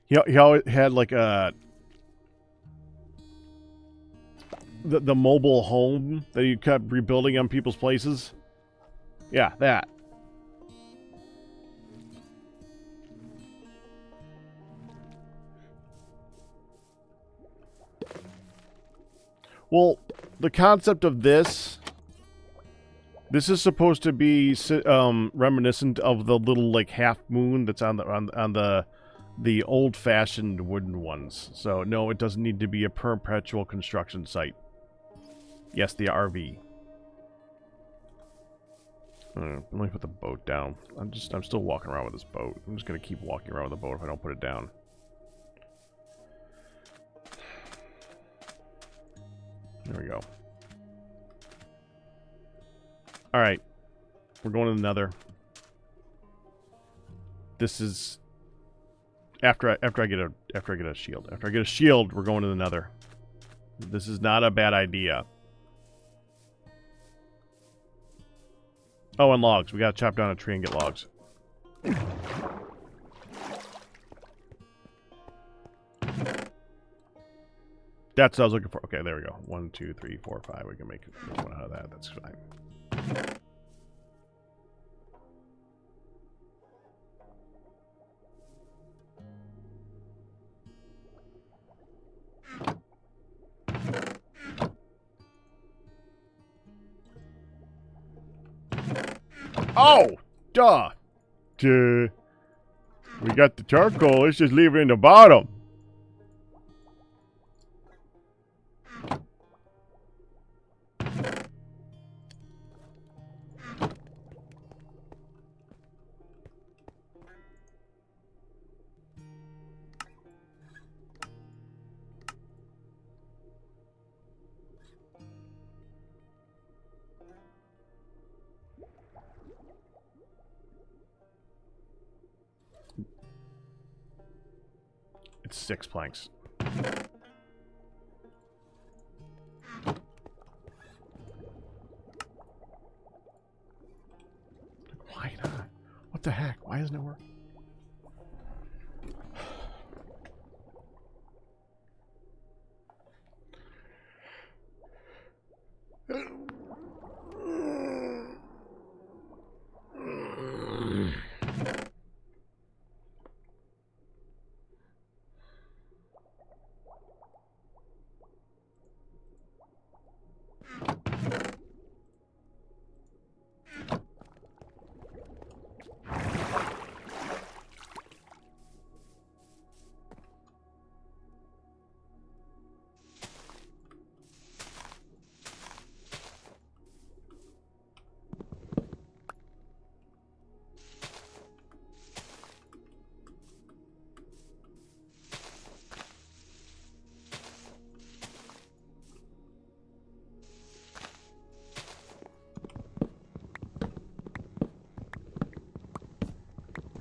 He always had like a... The mobile home that you kept rebuilding on people's places? Yeah, that. Well, the concept of this is supposed to be reminiscent of the little like half moon that's on the old-fashioned wooden ones. So no, it doesn't need to be a perpetual construction site. Yes, the RV. Let me put the boat down. I'm still walking around with this boat. I'm just gonna keep walking around with the boat if I don't put it down. There we go. Alright. We're going to the Nether. This is after I get a shield. After I get a shield, we're going to the Nether. This is not a bad idea. Oh, and logs. We gotta chop down a tree and get logs. That's what I was looking for. Okay, there we go. 1, 2, 3, 4, 5. We can make one out of that. That's fine. Oh! Duh! We got the charcoal. Let's just leave it in the bottom. It's 6 planks. Why not? What the heck? Why doesn't it work?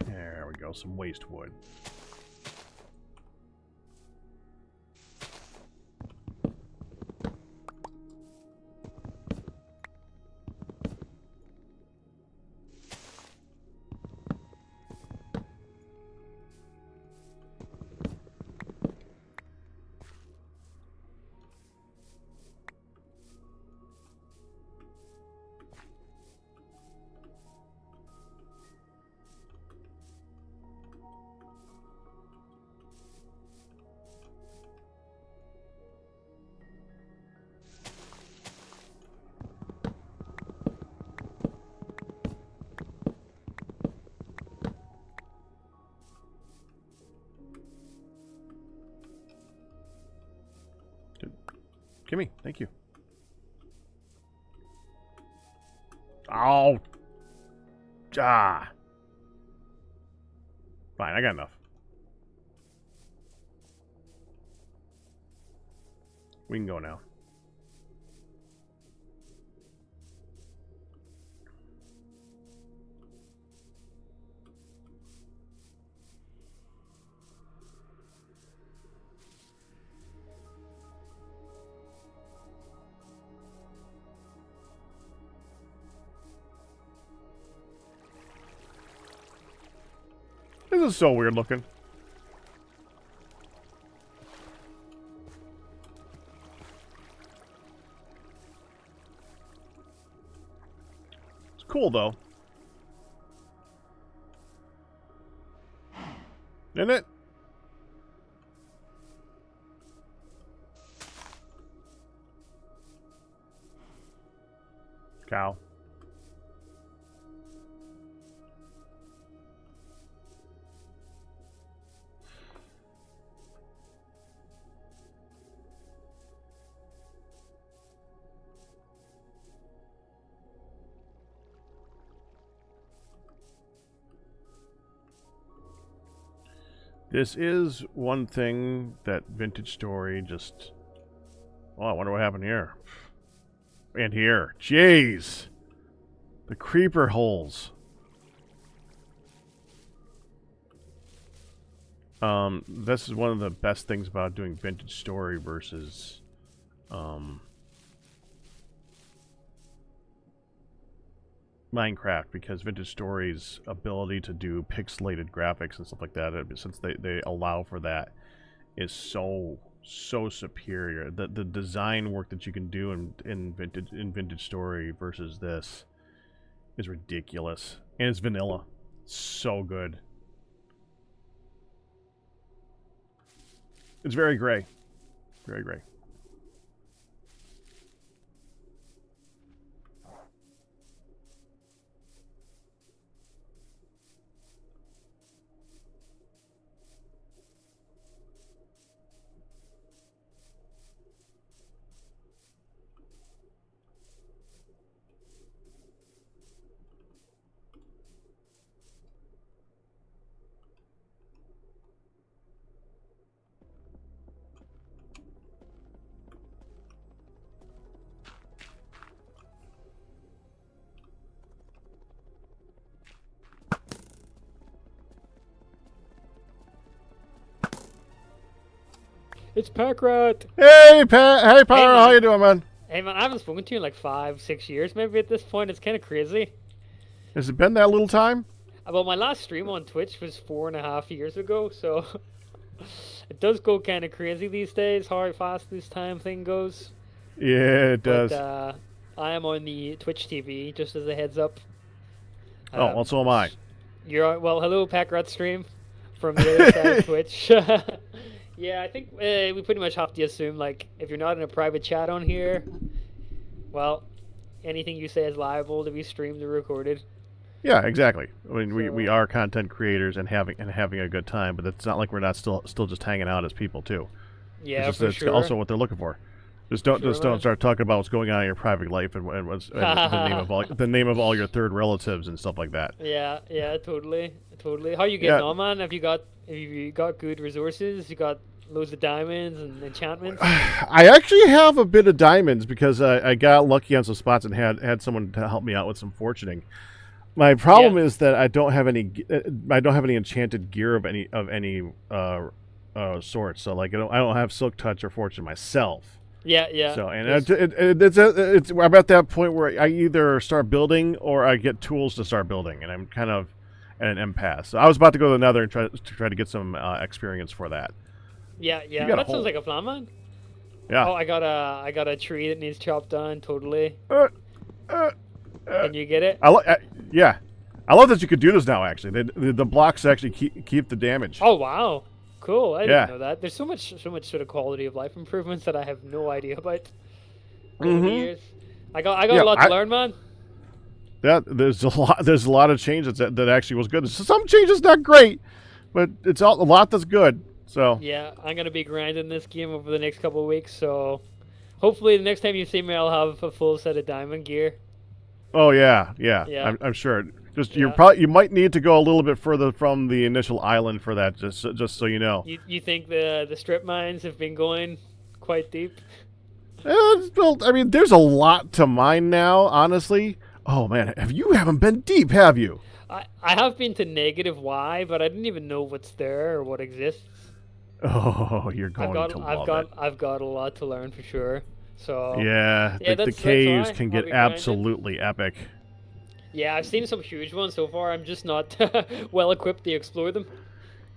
There we go, some waste wood. Gimme, thank you. Oh. Ah. Fine, I got enough. We can go now. This is so weird looking. It's cool though. Isn't it? Cow. This is one thing that Vintage Story just... Oh, I wonder what happened here. And here. Jeez! The creeper holes. This is one of the best things about doing Vintage Story versus... Minecraft, because Vintage Story's ability to do pixelated graphics and stuff like that, since they allow for that, is so superior. The design work that you can do in Vintage Story versus this is ridiculous, and it's vanilla. So good. It's very gray, very gray. It's Packrat. Hey, Pat. Hey, Pyro. How man. you doing, man? Hey man, I haven't spoken to you in like 5, 6 years maybe at this point. It's kind of crazy. Has it been that little time? Well, my last stream on Twitch was 4.5 years ago, so it does go kind of crazy these days. How fast this time thing goes. Yeah, it But does. I am on the Twitch TV, just as a heads up. Oh, well, so am I. You're on, well, hello, Packrat stream from the other side of Twitch. Yeah, I think we pretty much have to assume, like, if you're not in a private chat on here, well, anything you say is liable to be streamed or recorded. Yeah, exactly. I mean, we So- are content creators and having a good time, but it's not like we're not still just hanging out as people too. Yeah, It's for it's sure. also what they're looking for. Just don't Sure, man. start talking about what's going on in your private life and the name of all your third relatives and stuff like that. Yeah, totally. How you getting Yeah. on, man? Have you got good resources? You got loads of diamonds and enchantments? I actually have a bit of diamonds because I got lucky on some spots and had someone to help me out with some fortuning. My problem is that I don't have any enchanted gear of any sort. So like I don't have silk touch or fortune myself. Yeah. So and There's- I'm at that point where I either start building or I get tools to start building, and I'm kind of at an impasse. So I was about to go to the Nether and try to get some experience for that. yeah. got a That hole. sounds like a plan, man. Yeah. Oh, I got a tree that needs chopped down. Totally. Uh, uh, Can you get it? yeah. I love that you could do this now. Actually, the blocks actually keep the damage. Oh wow, cool! I Yeah. didn't know that. There's so much sort of quality of life improvements that I have no idea about over the Mhm. years. I got Yeah, a lot to learn, man. Yeah, there's a lot of changes that actually was good. Some changes not great, but it's a lot that's good. So Yeah, I'm gonna be grinding this game over the next couple of weeks. So hopefully, the next time you see me, I'll have a full set of diamond gear. oh yeah. Yeah. I'm sure. Just Yeah. you might need to go a little bit further from the initial island for that. Just so you know. You think the strip mines have been going quite deep? Well, I mean, there's a lot to mine now. Honestly. Oh man, you haven't been deep, have you? I have been to negative Y, but I didn't even know what's there or what exists. Oh, you're going to love it. I've got a lot to learn for sure. So Yeah, Yeah, the that's caves why can I'll get be grinding. absolutely epic. yeah, I've seen some huge ones so far. I'm just not well equipped to explore them.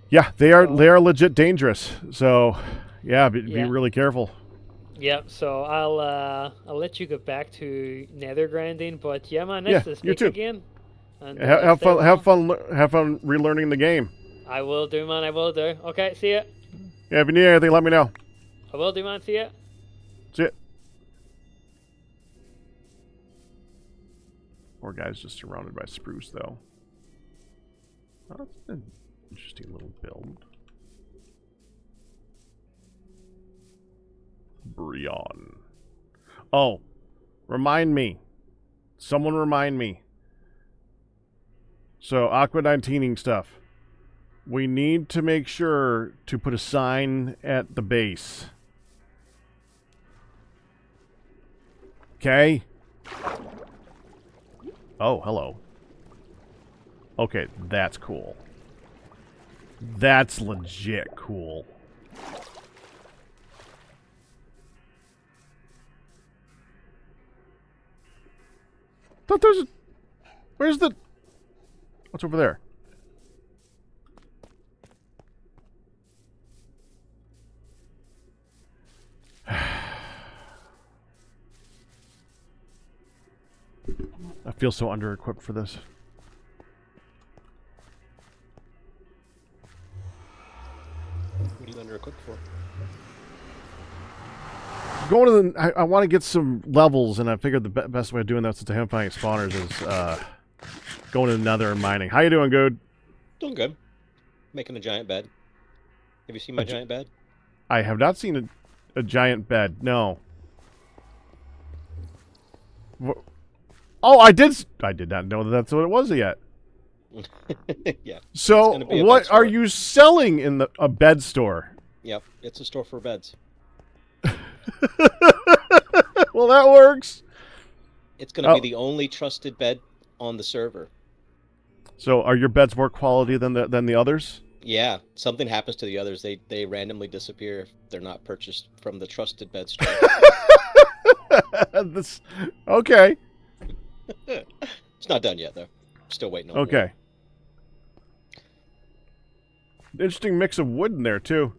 Yeah, they So- are legit dangerous. So, yeah, be Yeah. really careful. Yeah, so I'll let you get back to nether grinding, but yeah, man, Yeah, nice to you speak too. again. And Have stay fun. well. Have fun relearning the game. I will do, man. I will do. Okay, see ya. Yeah, if you need anything, let me know. I will do, man. See ya. See it. Poor guy's just surrounded by spruce, though. Oh, that's an interesting little build. Brion. Oh, remind me. Someone remind me. So, Aqua 19ing stuff. We need to make sure to put a sign at the base. Okay? Oh, hello. Okay, that's cool. That's legit cool. Thought there's a... Where's the... What's over there? I feel so under-equipped for this. What are you under equipped for? Going to the... I want to get some levels, and I figured the best way of doing that since I haven't found any spawners is going to the Nether and mining. How you doing, Good? Doing good. Making a giant bed. Have you seen my giant bed? I have not seen a giant bed. No. Oh, I did not know that that's what it was yet. Yeah. So, gonna be a what bed are store. you selling in a bed store? Yep. It's a store for beds. Well, that works. It's going to Oh. be the only trusted bed on the server. So, are your beds more quality than the others? Yeah, something happens to the others. They randomly disappear if they're not purchased from the trusted bed store. This, okay. It's not done yet though. Still waiting on Okay. Interesting mix of wood in there too.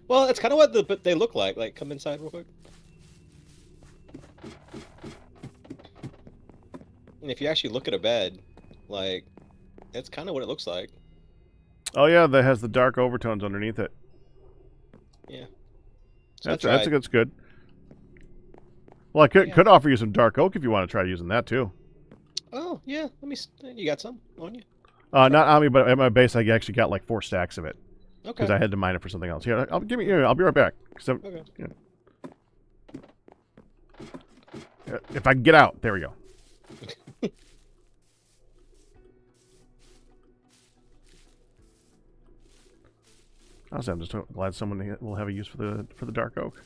Well, it's kind of what they look like. Like, come inside real quick. And if you actually look at a bed, like, that's kind of what it looks like. Oh yeah, that has the dark overtones underneath it. Yeah. So That's good. Well, I could offer you some dark oak if you want to try using that too. Oh yeah, you got some on you? Not on me, but at my base, I actually got like 4 stacks of it Okay. because I had to mine it for something else. Here, I'll be right back. Okay. If I can get out, there we go. Honestly, I'm just glad someone will have a use for the dark oak.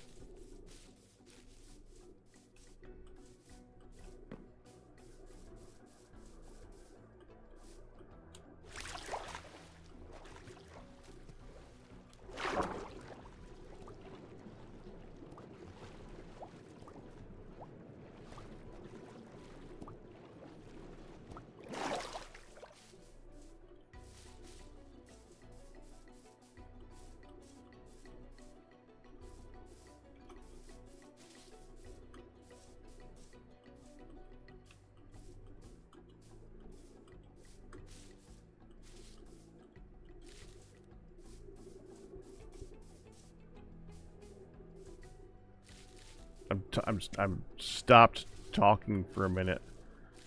I'm stopped talking for a minute,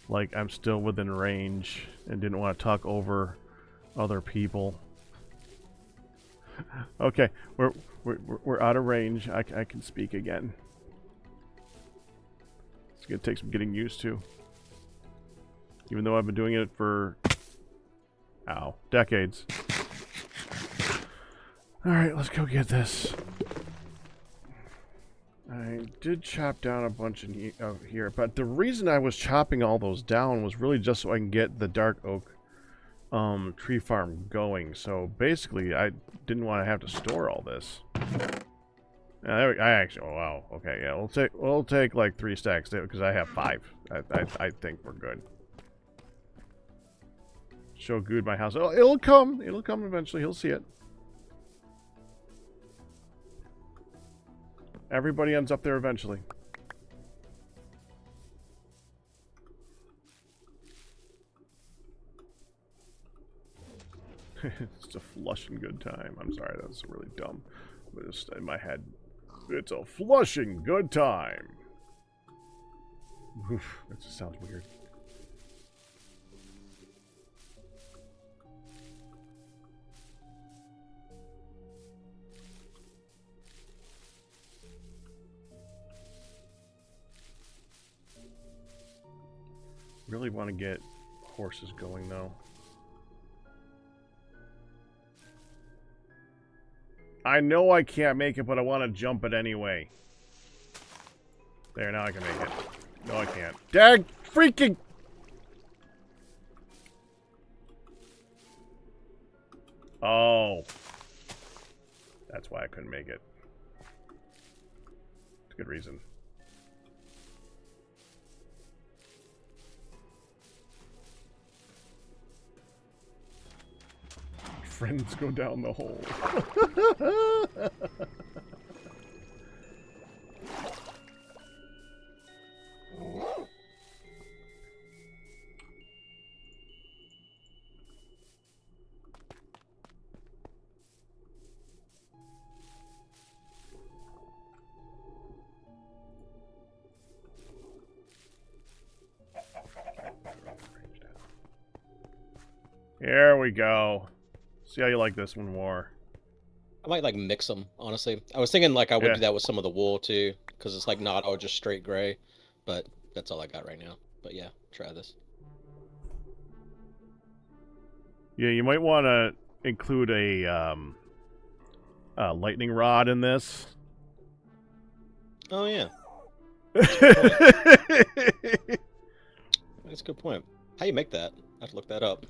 like I'm still within range and didn't want to talk over other people. Okay, we're out of range. I can speak again. It's gonna take some getting used to, even though I've been doing it for decades. All right, let's go get this. I did chop down a bunch of here, but the reason I was chopping all those down was really just so I can get the dark oak tree farm going. So basically, I didn't want to have to store all this. I actually, oh wow, okay, yeah, we'll take like 3 stacks because I have 5. I think we're good. Show Good my house. Oh, it'll come eventually. He'll see it. Everybody ends up there eventually. It's a flushing good time. I'm sorry, that's really dumb. But it's in my head. It's a flushing good time. Oof, that just sounds weird. Really want to get horses going though. I know I can't make it, but I want to jump it anyway. There, now I can make it. No, I can't. Dag freaking! Oh. That's why I couldn't make it. It's a good reason. Friends go down the hole. Here we go. See how you like this one more. I might like mix them, honestly. I was thinking like I would do that with some of the wool too, because it's like not all just straight gray, but that's all I got right now. But yeah, try this. Yeah, you might want to include a lightning rod in this. Oh yeah, that's a good point. How you make that? I have to look that up.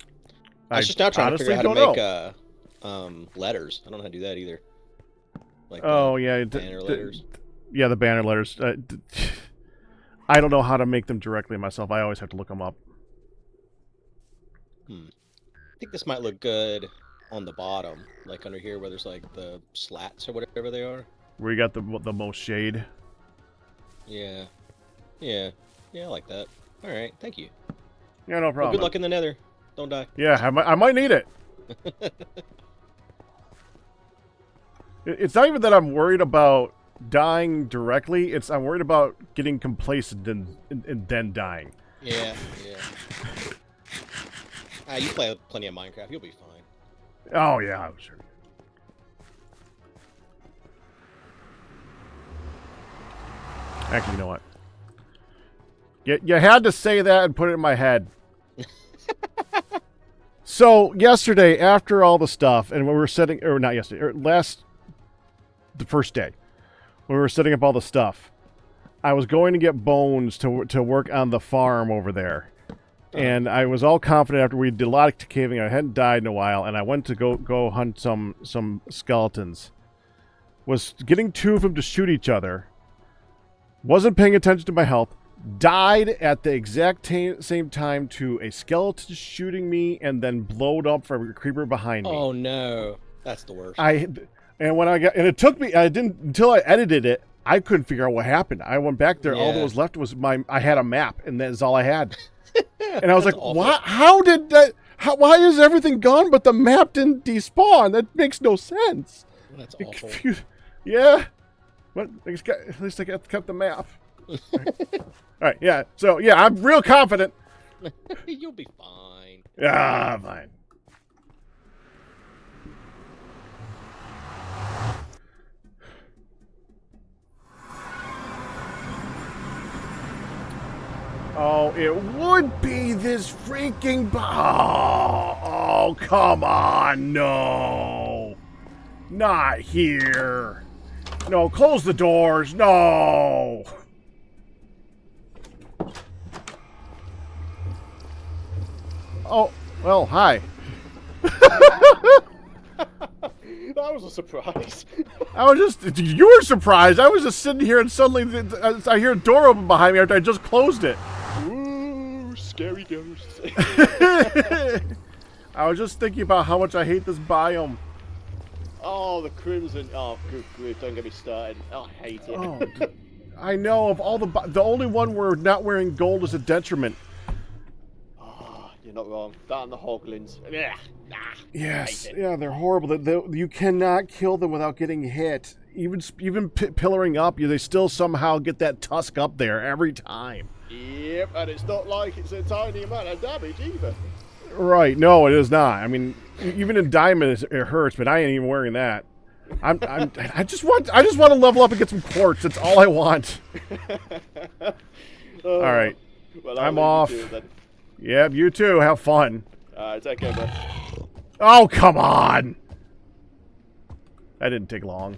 I was just now trying to figure out how to make letters. I don't know how to do that either. Like Oh yeah, banner letters. Yeah, the banner letters. I don't know how to make them directly myself. I always have to look them up. I think this might look good on the bottom, like under here where there's like the slats or whatever they are. Where you got the most shade. Yeah. Yeah. Yeah, I like that. All right, thank you. Yeah, no Well, problem. good luck in the Nether. Don't die. Yeah, I might need it. It's not even that I'm worried about dying directly. I'm worried about getting complacent and then dying. Yeah, yeah. You play plenty of Minecraft. You'll be fine. Oh yeah, I'm sure. Actually, you know what? You had to say that and put it in my head. So yesterday, after all the stuff, and when we were setting, or not yesterday, or the first day, when we were setting up all the stuff, I was going to get bones to work on the farm over there, and I was all confident after we did a lot of caving. I hadn't died in a while, and I went to go hunt some skeletons. Was getting two of them to shoot each other. Wasn't paying attention to my health. Died at the exact same time to a skeleton shooting me, and then blowed up from a creeper behind me. Oh no, that's the worst. And it took me. I didn't until I edited it. I couldn't figure out what happened. I went back there. Yeah. All that was left was I had a map, and that is all I had. And I was like, awful. "What? How did that? Why is everything gone? But the map didn't despawn. That makes no sense." That's awful. Yeah. But at least I kept the map. All right. Yeah. So yeah, I'm real confident. You'll be fine. Yeah, fine. Oh, it would be this freaking... Oh, come on, no. Not here. No, close the doors, no. Oh, well, hi. That was a surprise. You were surprised. I was just sitting here and suddenly I hear a door open behind me after I just closed it. Ooh, scary ghosts. I was just thinking about how much I hate this biome. Oh, the crimson. Oh, good grief, don't get me started. Oh, I hate it. Oh, I know of all the only one where not wearing gold is a detriment. Oh, you're not wrong. That and the hoglins. Yeah. Yes, yeah, they're horrible. You cannot kill them without getting hit. Even pillaring up, they still somehow get that tusk up there every time. Yep, and it's not like it's a tiny amount of damage either. Right? No, it is not. I mean, even in diamond, it hurts, but I ain't even wearing that. I just want to level up and get some quartz. That's all I want. Oh, all right, well, I'm off. Yep, you too. Have fun. Take care, bud. Oh, come on. That didn't take long.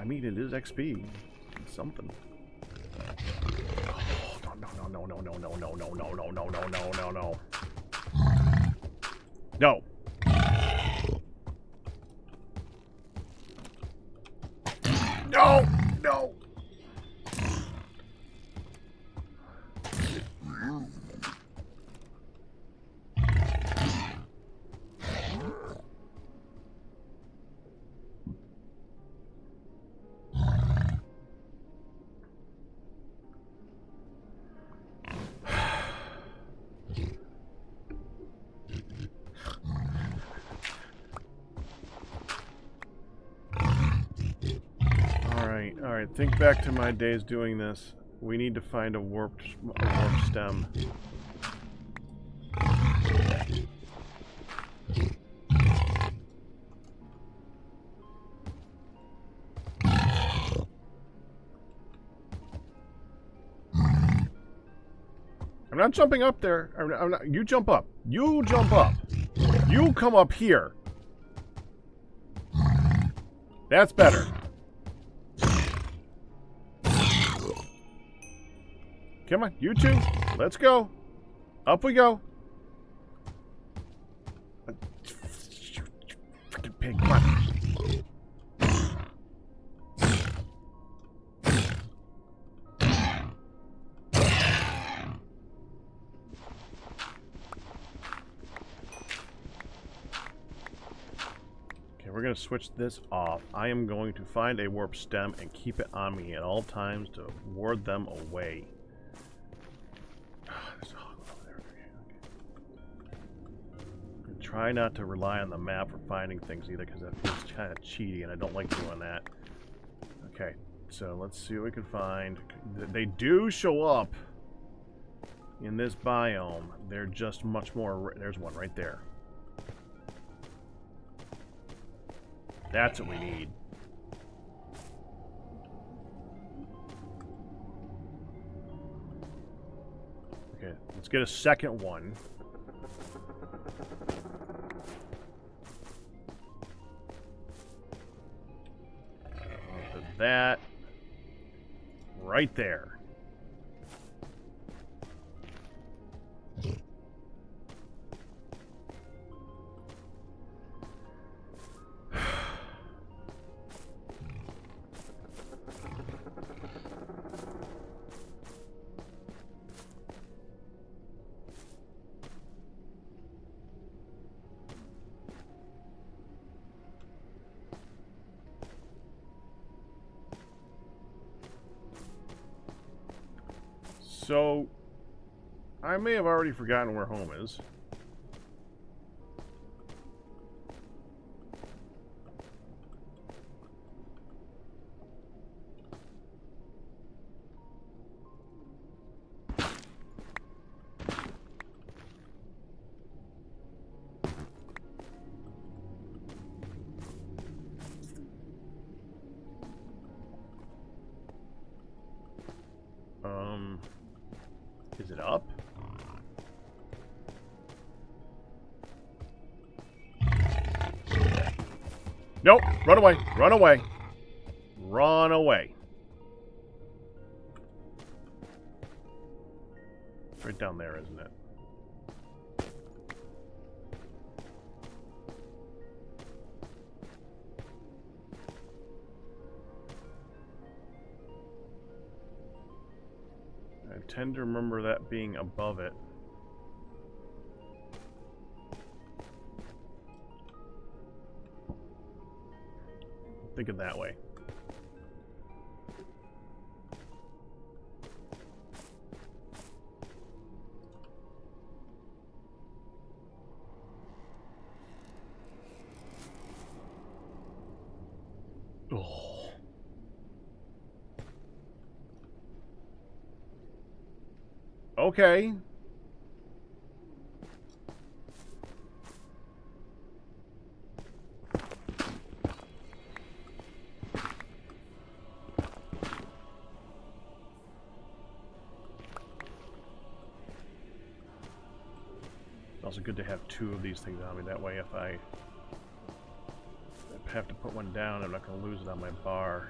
I mean, it is XP. It's something. Oh, no. No. No. All right. Think back to my days doing this. We need to find a warp stem. I'm not jumping up there. I'm not, you jump up. You jump up. You come up here. That's better. Come on, you two. Let's go. Up we go. Freaking pig, come on. Okay, we're going to switch this off. I am going to find a warp stem and keep it on me at all times to ward them away. There's a hog over there. Okay. And try not to rely on the map for finding things either, because that feels kind of cheaty, and I don't like doing that. Okay, so let's see what we can find. They do show up in this biome. They're just much more... There's one right there. That's what we need. Okay, let's get a second one. Put that right there. So, I may have already forgotten where home is. Is it up? Nope. Run away. Run away. Run away. It's right down there, isn't it? I tend to remember that being above it. Think it that way. Oh. Okay. It's also good to have two of these things on me. That way, if I have to put one down, I'm not going to lose it on my bar.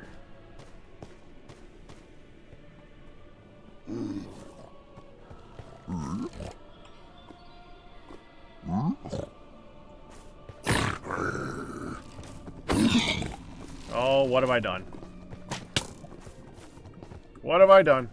Oh, what have I done? What have I done?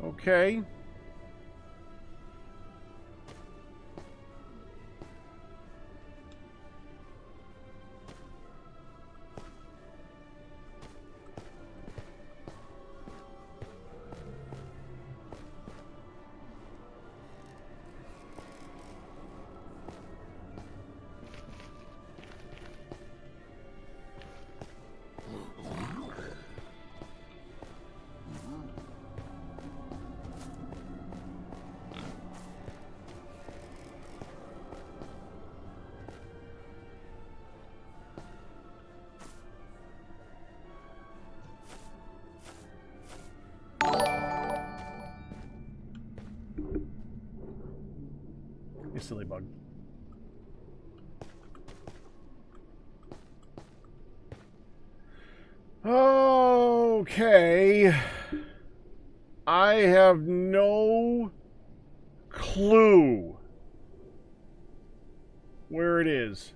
Okay. You silly bug. Okay. I have no clue where it is.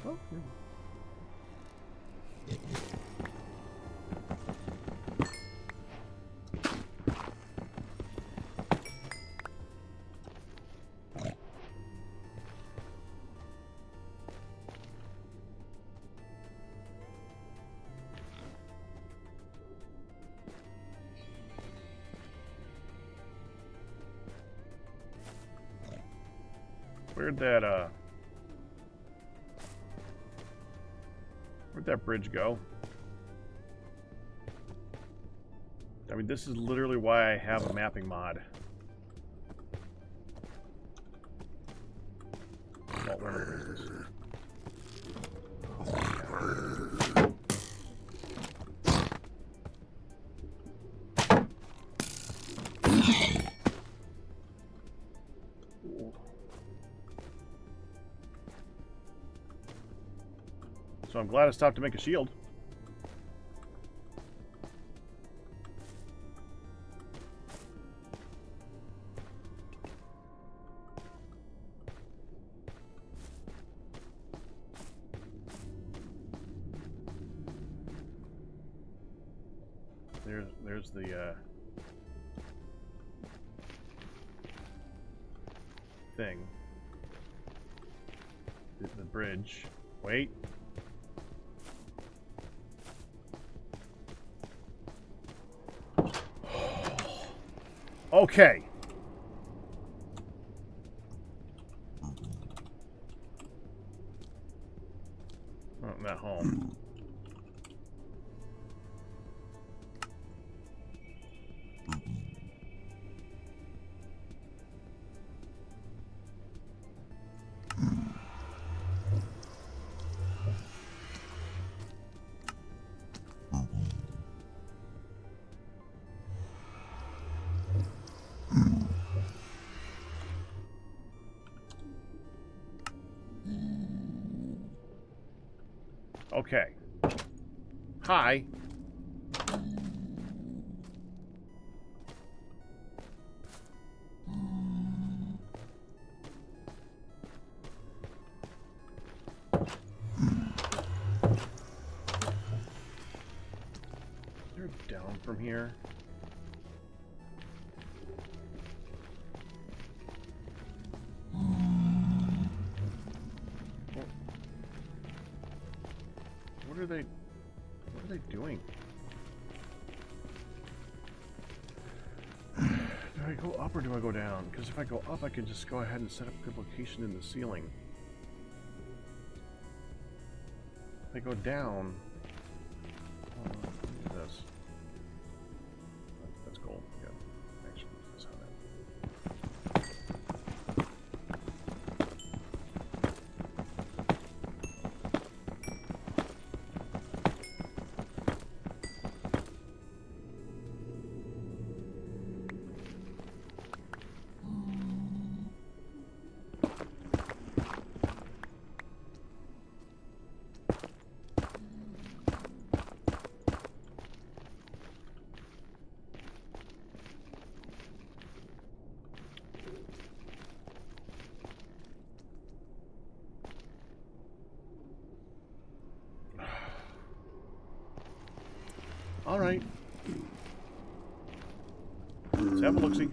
Oh. Where'd that bridge go? I mean, this is literally why I have a mapping mod. Where is this? So I'm glad I stopped to make a shield. There's the thing. The bridge. Wait. Okay. Oh, I'm not home. Okay. Hi. They're down from here. What are they doing? Do I go up or do I go down? Because if I go up, I can just go ahead and set up a good location in the ceiling. If I go down, look at this. That's cool. Yeah, actually, that's how that. All right. Let's have a look-see.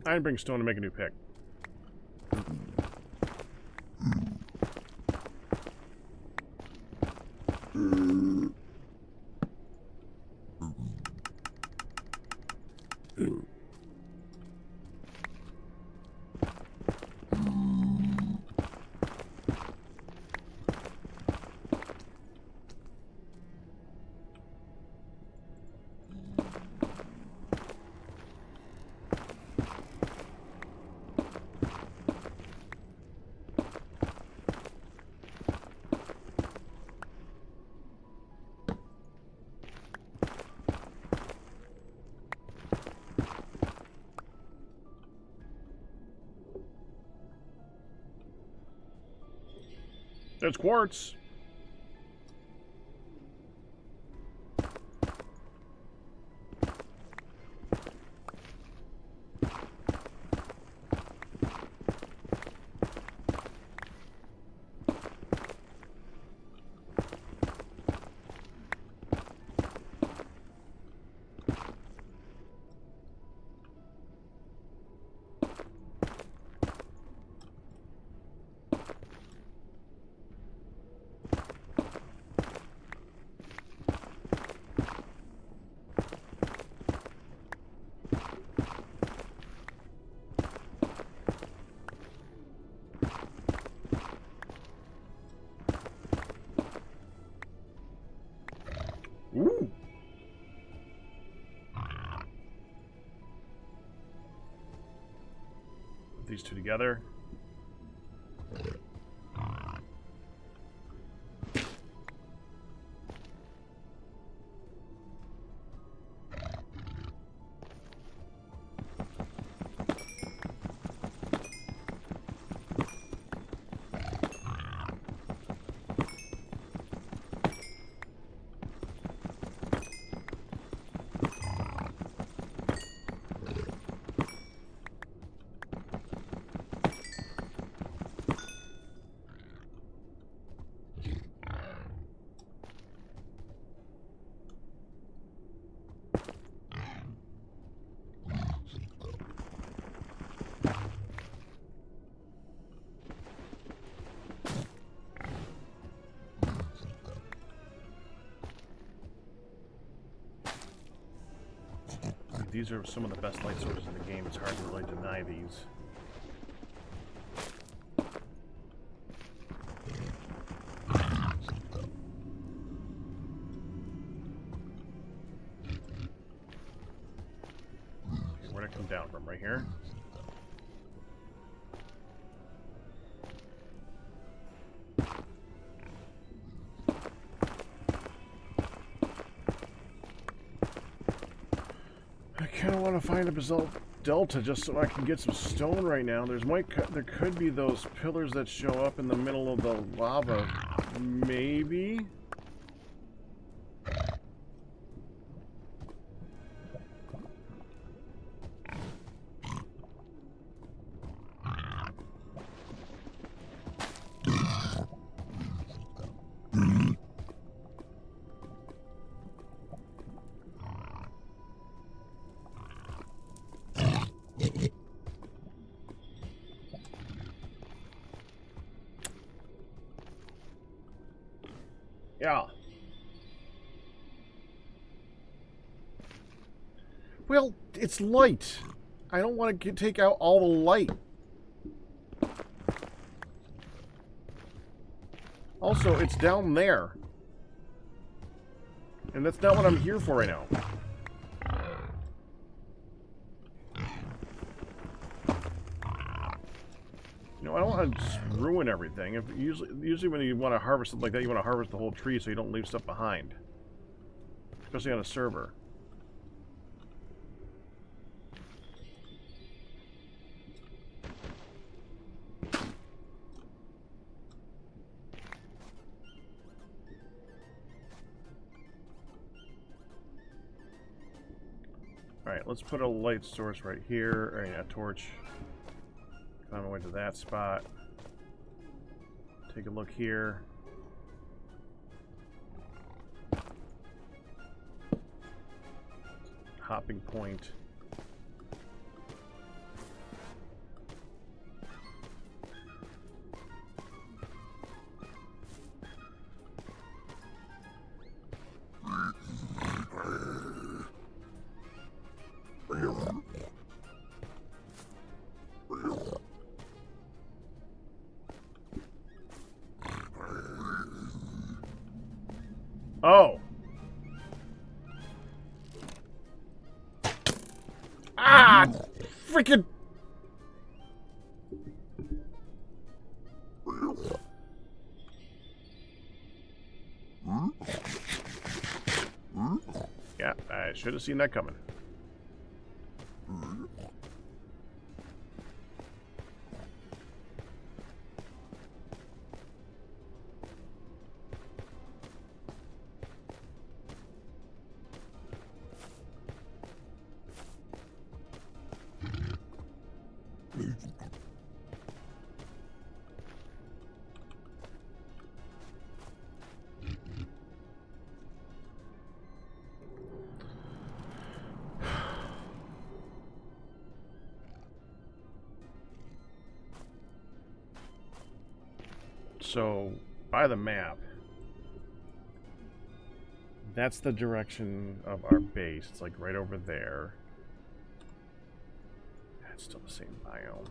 I didn't bring stone to make a new pick. There's quartz. Ooh. Put these two together. These are some of the best light sources in the game. It's hard to really deny these. Okay, where'd it come down from? Right here? I kind of want to find a basalt delta just so I can get some stone right now. There could be those pillars that show up in the middle of the lava. Maybe? Yeah. Well, it's light. I don't want to take out all the light. Also, it's down there. And that's not what I'm here for right now. You know, I don't want to just ruin everything. Usually when you want to harvest something like that, you want to harvest the whole tree so you don't leave stuff behind. Especially on a server. Alright, let's put a light source right here, or a torch. Climb my way to that spot. Take a look here. Hopping point. Oh. Ah! Freaking. Yeah, I should have seen that coming. So, by the map, that's the direction of our base. It's like right over there. It's still the same biome.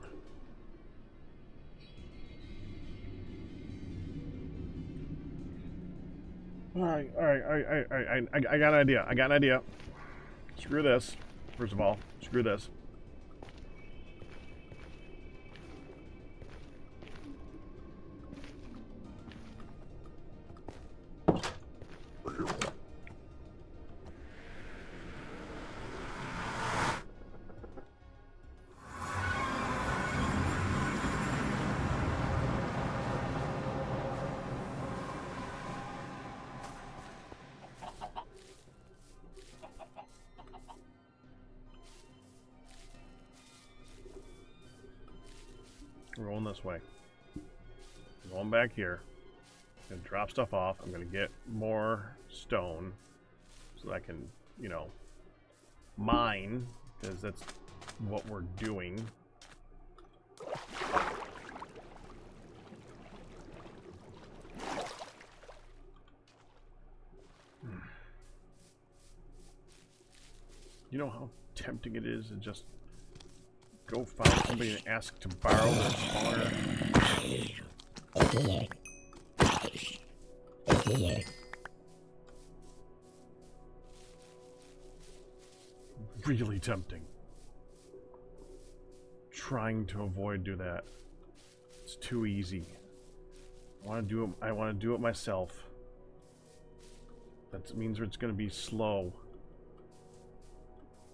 Alright, I got an idea. Screw this. First of all, screw this. We're going this way. I'm going back here. I'm gonna drop stuff off. I'm gonna get more stone so that I can, you know, mine, because that's what we're doing. You know how tempting it is to just go find somebody and ask to borrow their spawner. Really tempting. Trying to avoid do that. It's too easy. I want to do it myself. That means it's going to be slow.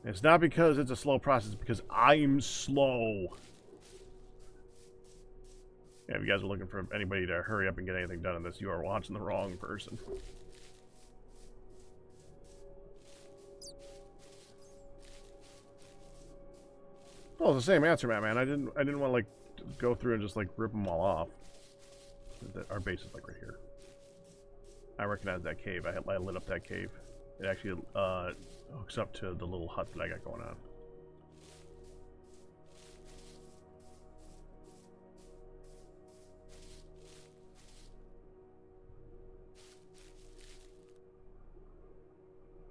It's not because it's a slow process, it's because I'm slow. Yeah, if you guys are looking for anybody to hurry up and get anything done in this, you are watching the wrong person. Oh, it's the same answer, man. I didn't want to like go through and just like rip them all off. Our base is like right here. I recognize that cave. I lit up that cave. It actually hooks up to the little hut that I got going on.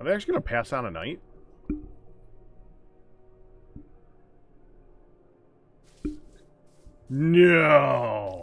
Are they actually going to pass on a night? No!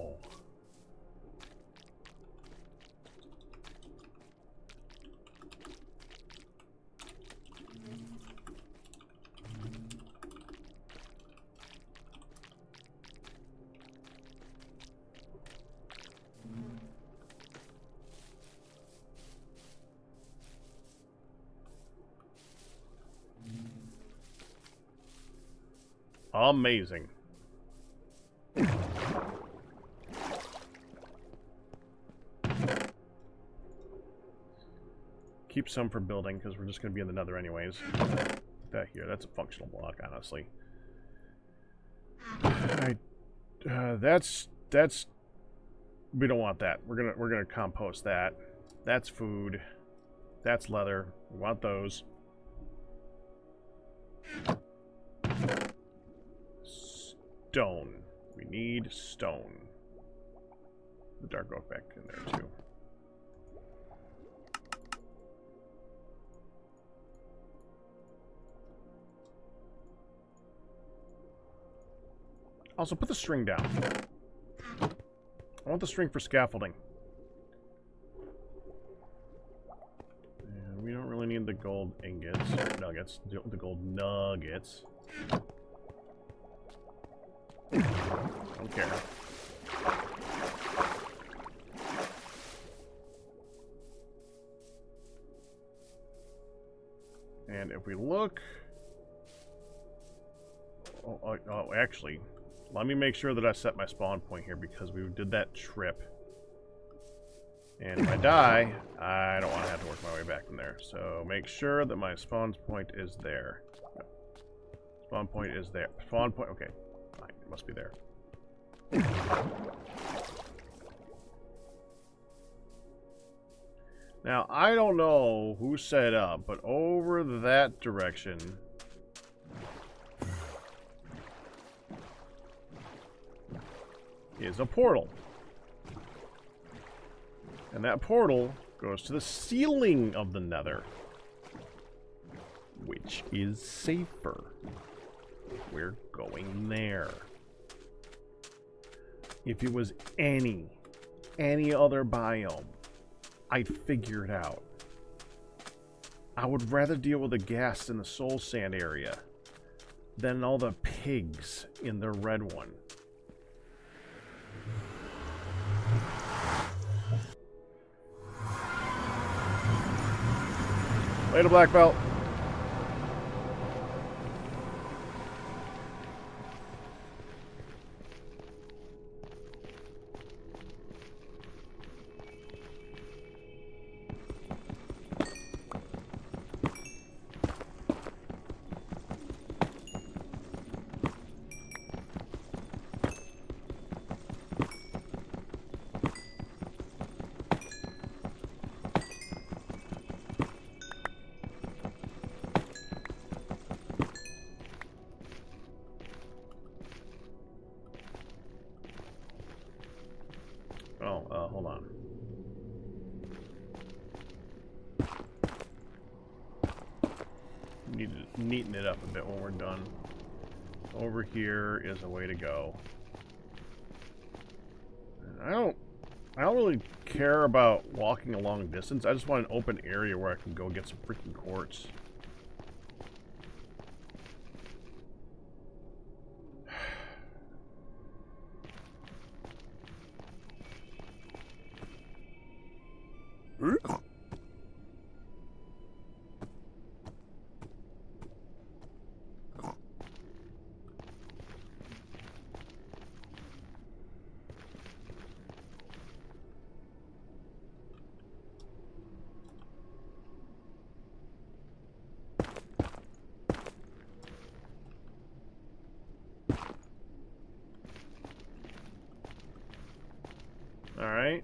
Amazing. Keep some for building, because we're just going to be in the Nether anyways. That here, that's a functional block, honestly. That's we don't want that. We're gonna compost that. That's food. That's leather. We want those. Stone. We need stone. The dark oak back in there too. Also, put the string down. I want the string for scaffolding. And we don't really need the gold ingots, or nuggets, the gold nuggets. Don't care. And if we look... Oh, actually, let me make sure that I set my spawn point here, because we did that trip. And if I die, I don't want to have to work my way back from there. So make sure that my spawn point is there. No. Spawn point is there. Spawn point, okay. Fine, it must be there. Now, I don't know who set it up, but over that direction is a portal. And that portal goes to the ceiling of the Nether, which is safer. We're going there. If it was any other biome, I'd figure it out. I would rather deal with the gas in the soul sand area than all the pigs in the red one. Later, black belt. Hold on. Need to neaten it up a bit when we're done. Over here is a way to go. I don't really care about walking a long distance. I just want an open area where I can go get some freaking quartz. All right.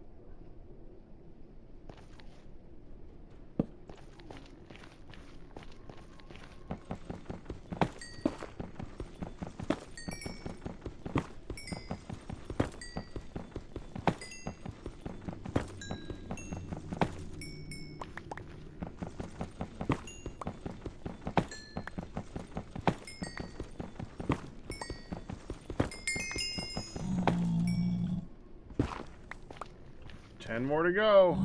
Ten more to go.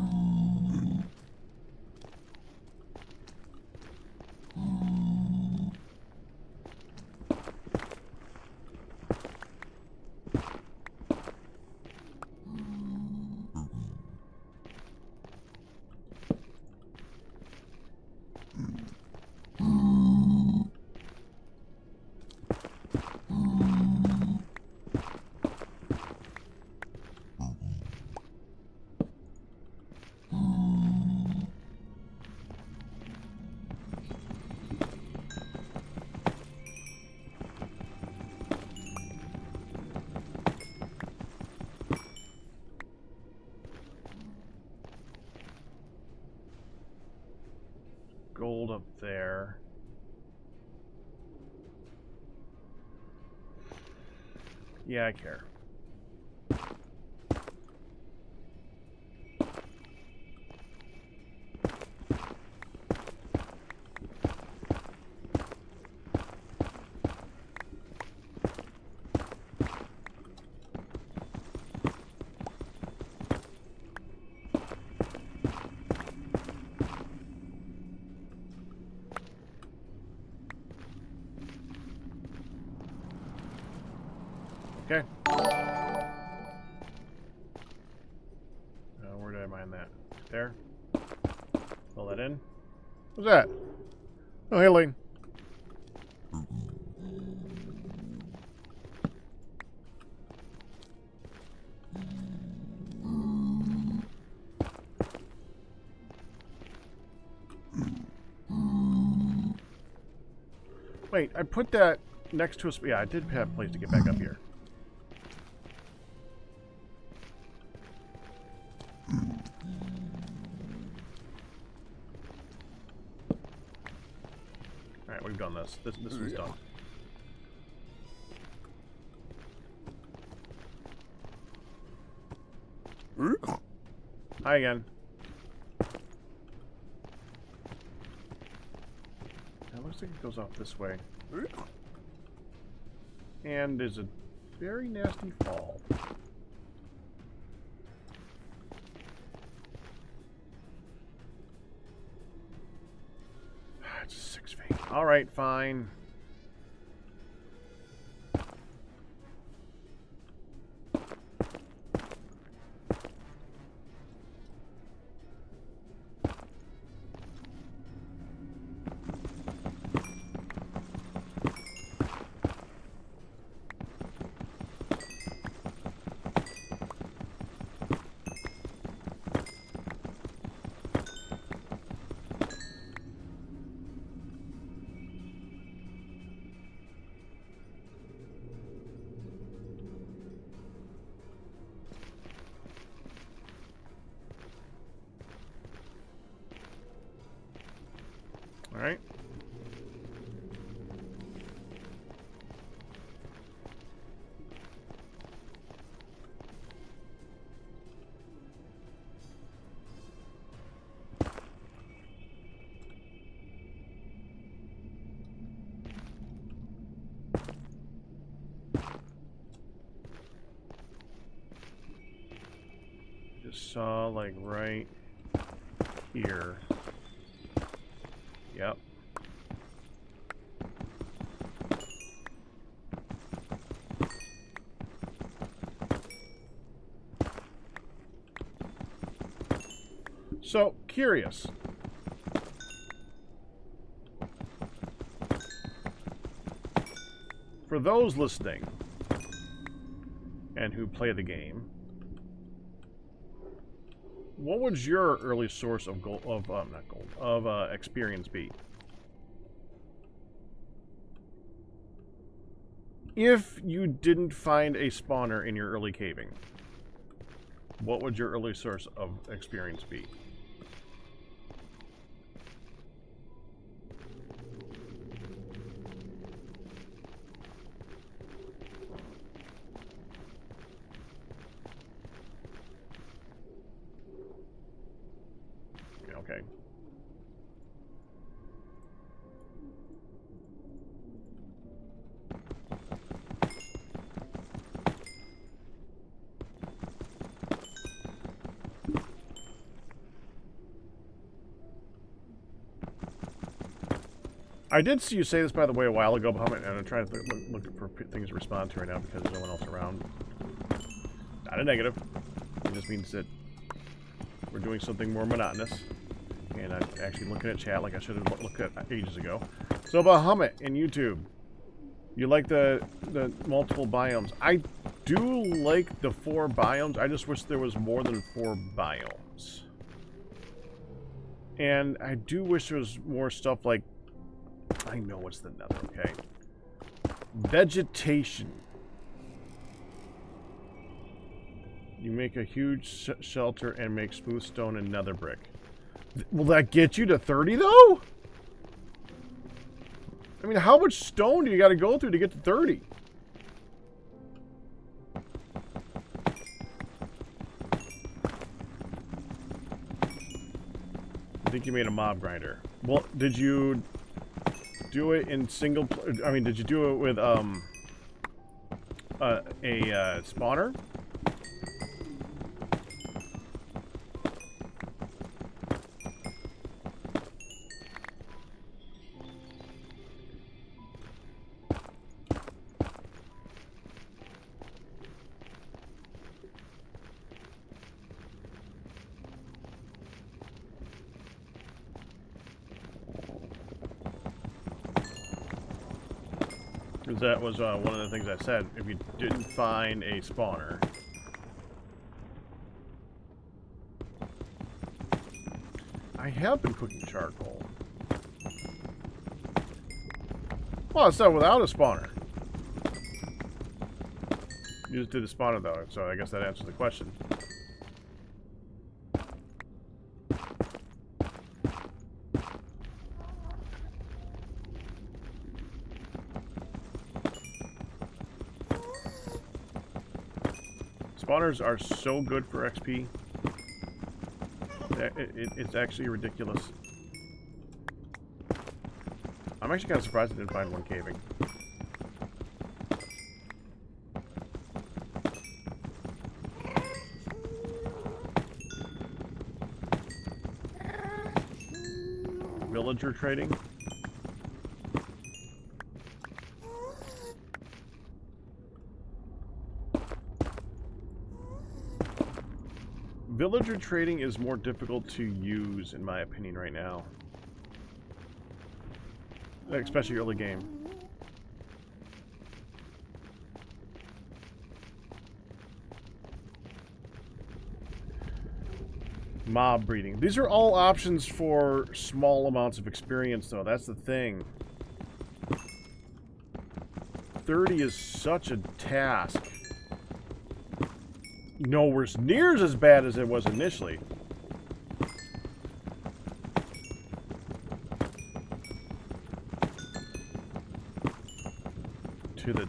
Gold up there. Yeah, I care. Okay. Where did I mine that? There? Pull that in. What's that? Oh, hey, Lane. Wait, I put that next to us. Yeah, I did have a place to get back up here. Alright, we've done this. This one's done. Hi again. That looks like it goes off this way. And there's a very nasty fall. It's a 6 vein. Alright, fine. Alright. Just saw like right here. Yep. So, curious. For those listening and who play the game, what would your early source of experience be? If you didn't find a spawner in your early caving, what would your early source of experience be? Okay. I did see you say this, by the way, a while ago, Muhammad, and I'm trying to look for things to respond to right now because there's no one else around. Not a negative. It just means that we're doing something more monotonous. And I'm actually looking at chat like I should have looked at ages ago. So, Bahamut in YouTube, you like the multiple biomes. I do like the 4 biomes. I just wish there was more than 4 biomes. And I do wish there was more stuff like... I know it's the Nether, okay? Vegetation. You make a huge shelter and make smooth stone and nether brick. Will that get you to 30, though? I mean, how much stone do you got to go through to get to 30? I think you made a mob grinder. Well, did you do it in single... I mean, did you do it with, a spawner? That was one of the things I said. If you didn't find a spawner, I have been cooking charcoal. Well, it's not without a spawner. You just did a spawner though, so I guess that answers the question. Spawners are so good for XP. It's actually ridiculous. I'm actually kind of surprised I didn't find one caving. Villager trading. Villager trading is more difficult to use, in my opinion, right now. Especially early game. Mob breeding. These are all options for small amounts of experience, though. That's the thing. 30 is such a task. Nowhere near as bad as it was initially. To the...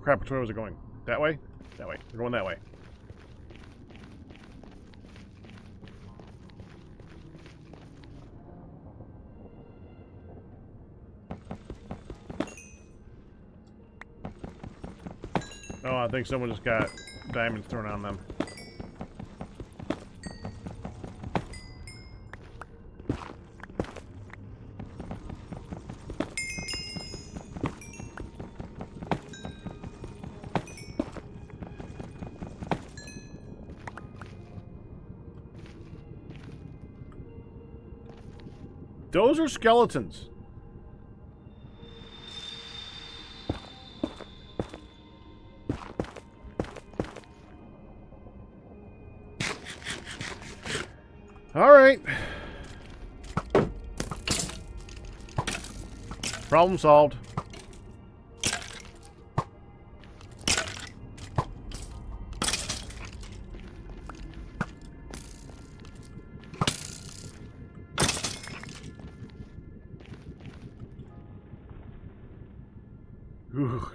Crap, which way was it going? That way? That way. We're going that way. Oh, I think someone just got diamonds thrown on them. Those are skeletons. All right. Problem solved. Ooh.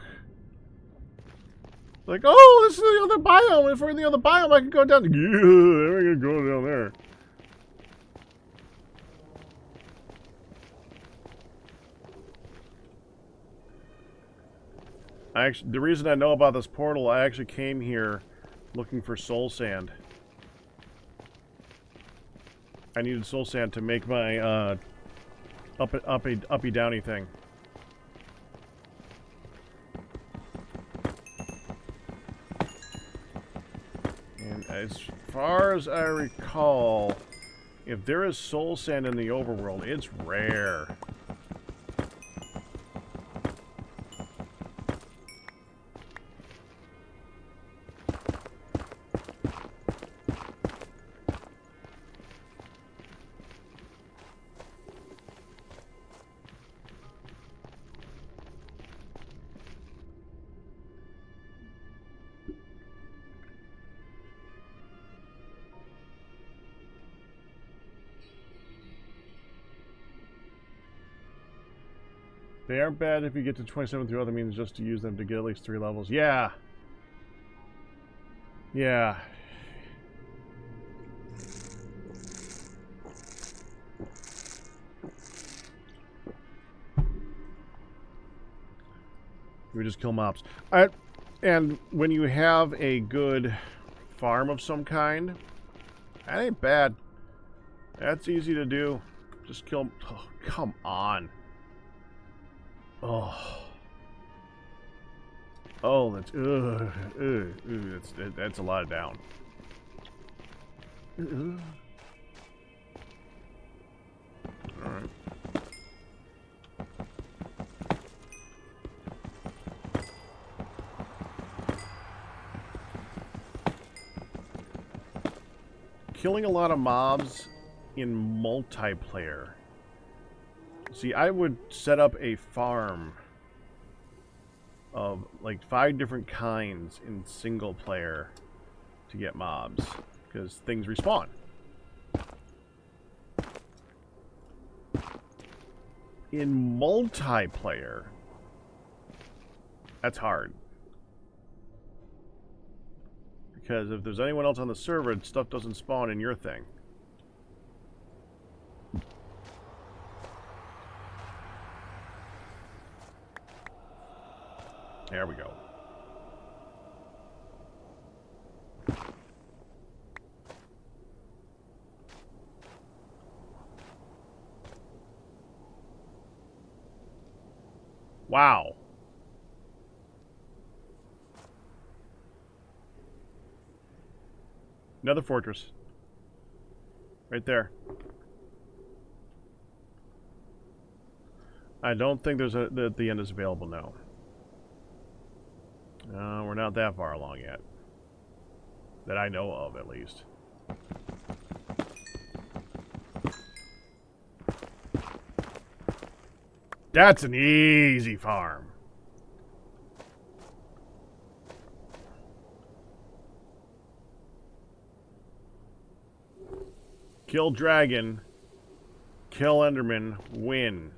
Like, oh, this is the other biome. If we're in the other biome, I can go down. Yeah, we're gonna go down there. The reason I know about this portal, I actually came here looking for soul sand. I needed soul sand to make my uppy downy thing. And as far as I recall, if there is soul sand in the overworld, it's rare. They aren't bad if you get to 27 through other means just to use them to get at least 3 levels. Yeah. Yeah. We just kill mobs. And when you have a good farm of some kind, that ain't bad. That's easy to do. Just kill. Oh, come on. Oh. Oh, that's that's a lot of down. All right. Killing a lot of mobs in multiplayer. See, I would set up a farm of like 5 different kinds in single player to get mobs, because things respawn. In multiplayer, that's hard. Because if there's anyone else on the server, stuff doesn't spawn in your thing. There we go. Wow. Another fortress. Right there. I don't think there's the end is available now. We're not that far along yet. That I know of, at least. That's an easy farm. Kill dragon. Kill Enderman. Win.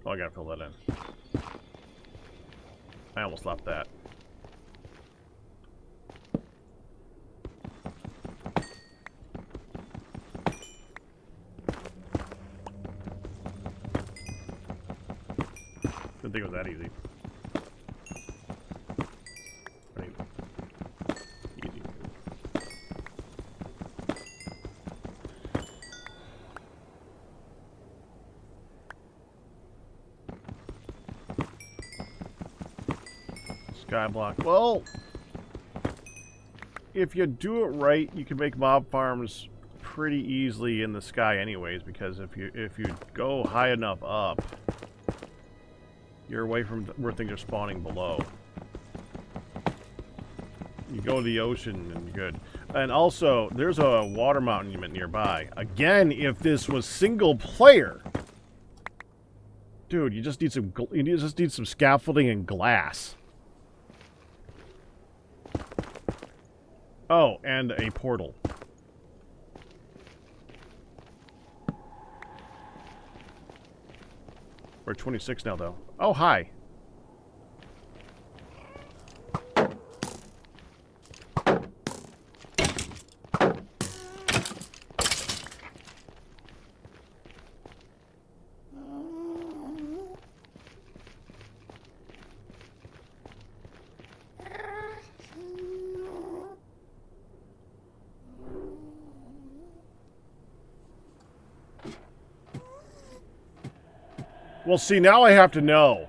Oh, I gotta fill that in. I almost left that. Didn't think it was that easy. Right. Easy. Skyblock. Well, if you do it right, you can make mob farms pretty easily in the sky anyways, because if you go high enough up, you're away from where things are spawning below. You go to the ocean and you're good. And also, there's a water monument nearby. Again, if this was single player, dude, you just need some scaffolding and glass. Oh, and a portal. We're at 26 now, though. Oh, hi. Well, see, now I have to know.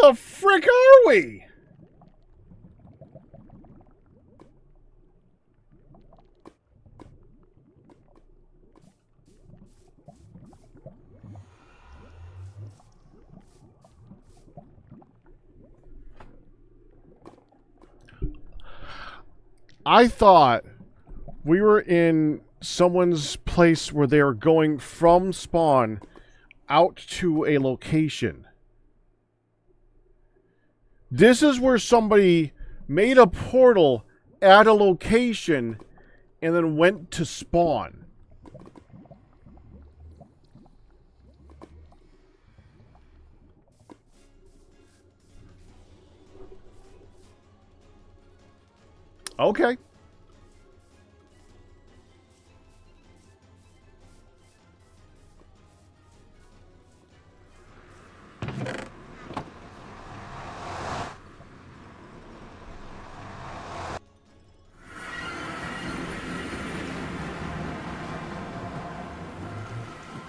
the frick are we? I thought we were in someone's place where they were going from spawn out to a location. This is where somebody made a portal at a location and then went to spawn. Okay.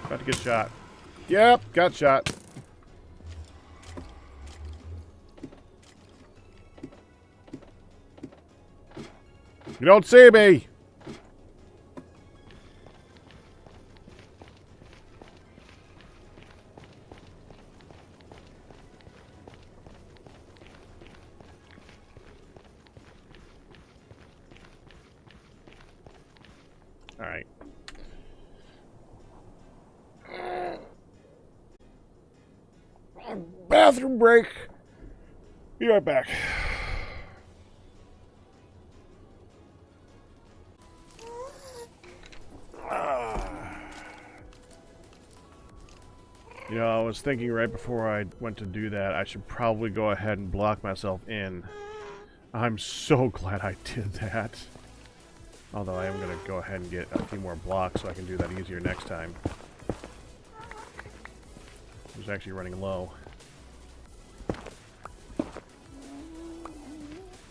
About to get shot. Yep, got shot. You don't see me. All right. Bathroom break. Be right back. You know, I was thinking right before I went to do that, I should probably go ahead and block myself in. I'm so glad I did that. Although I am going to go ahead and get a few more blocks so I can do that easier next time. I was actually running low.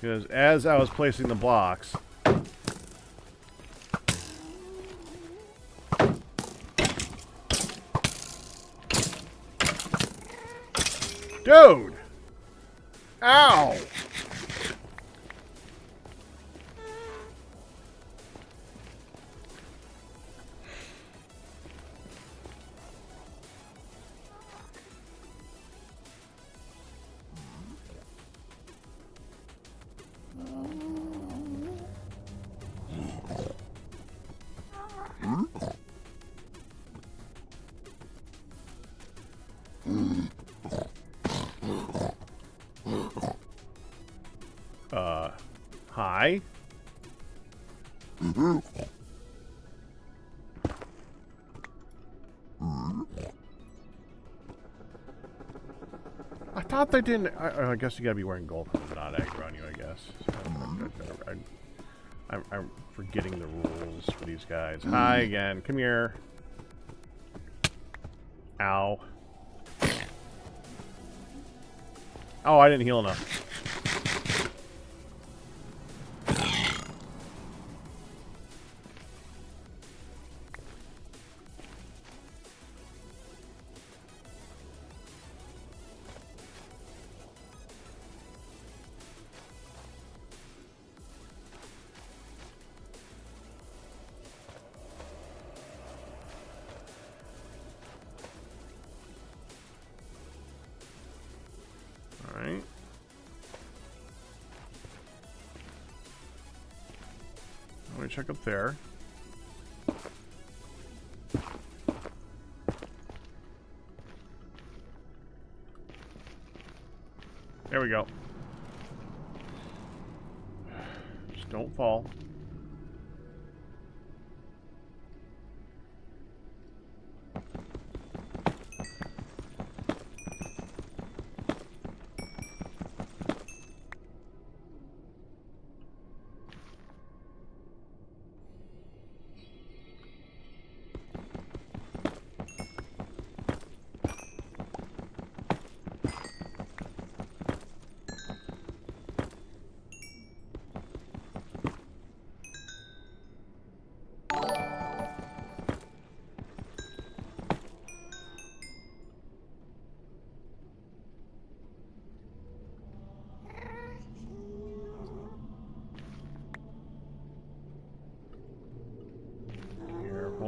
Because as I was placing the blocks... Dude! Ow! Hi? I thought they didn't... I guess you gotta be wearing gold to not aggro on you, I guess. I'm forgetting the rules for these guys. Hi again. Come here. Ow. Oh, I didn't heal enough. Alright. Let me check up there. There we go. Just don't fall.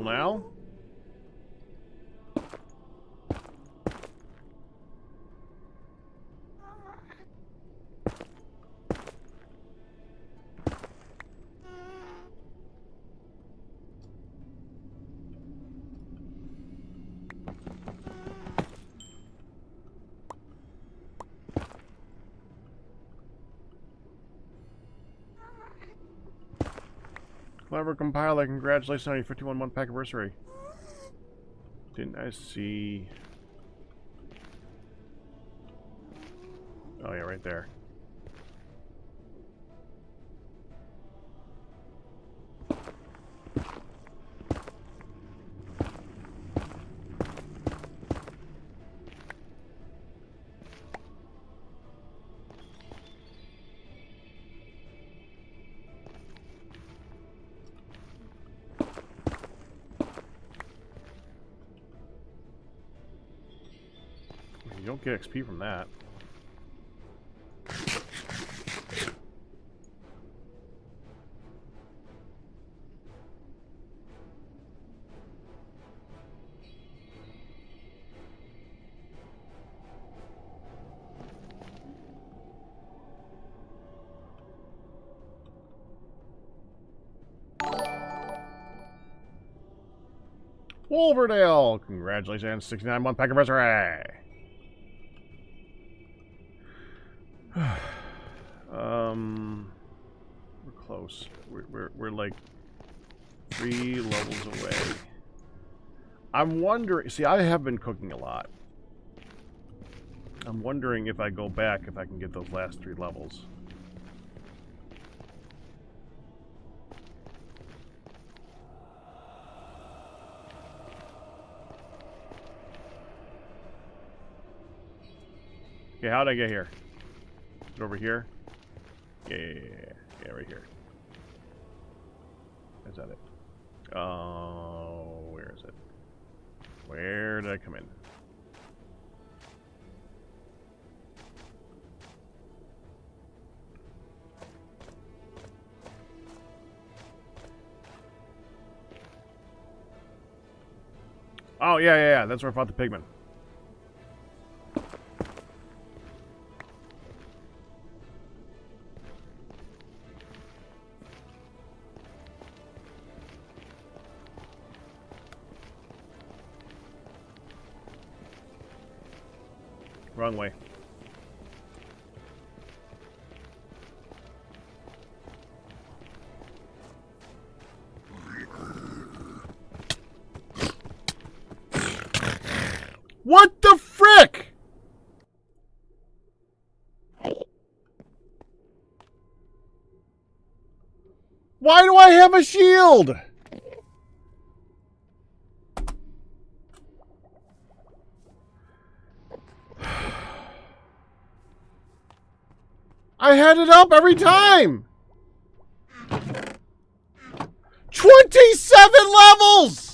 now. Clever compiler, congratulations on your 51-month pack anniversary. Didn't I see... Oh yeah, right there. You don't get XP from that. Wolverdale! Congratulations, 69-month pack anniversary! We're close. We're like 3 levels away. I'm wondering... See, I have been cooking a lot. I'm wondering if I go back, if I can get those last 3 levels. Okay, how'd I get here? Is it over here? Yeah, right here. Is that it? Oh, where is it? Where did I come in? Oh, yeah. That's where I fought the pigman. Wrong way. What the frick? Why do I have a shield? I had it up every time! 27 levels!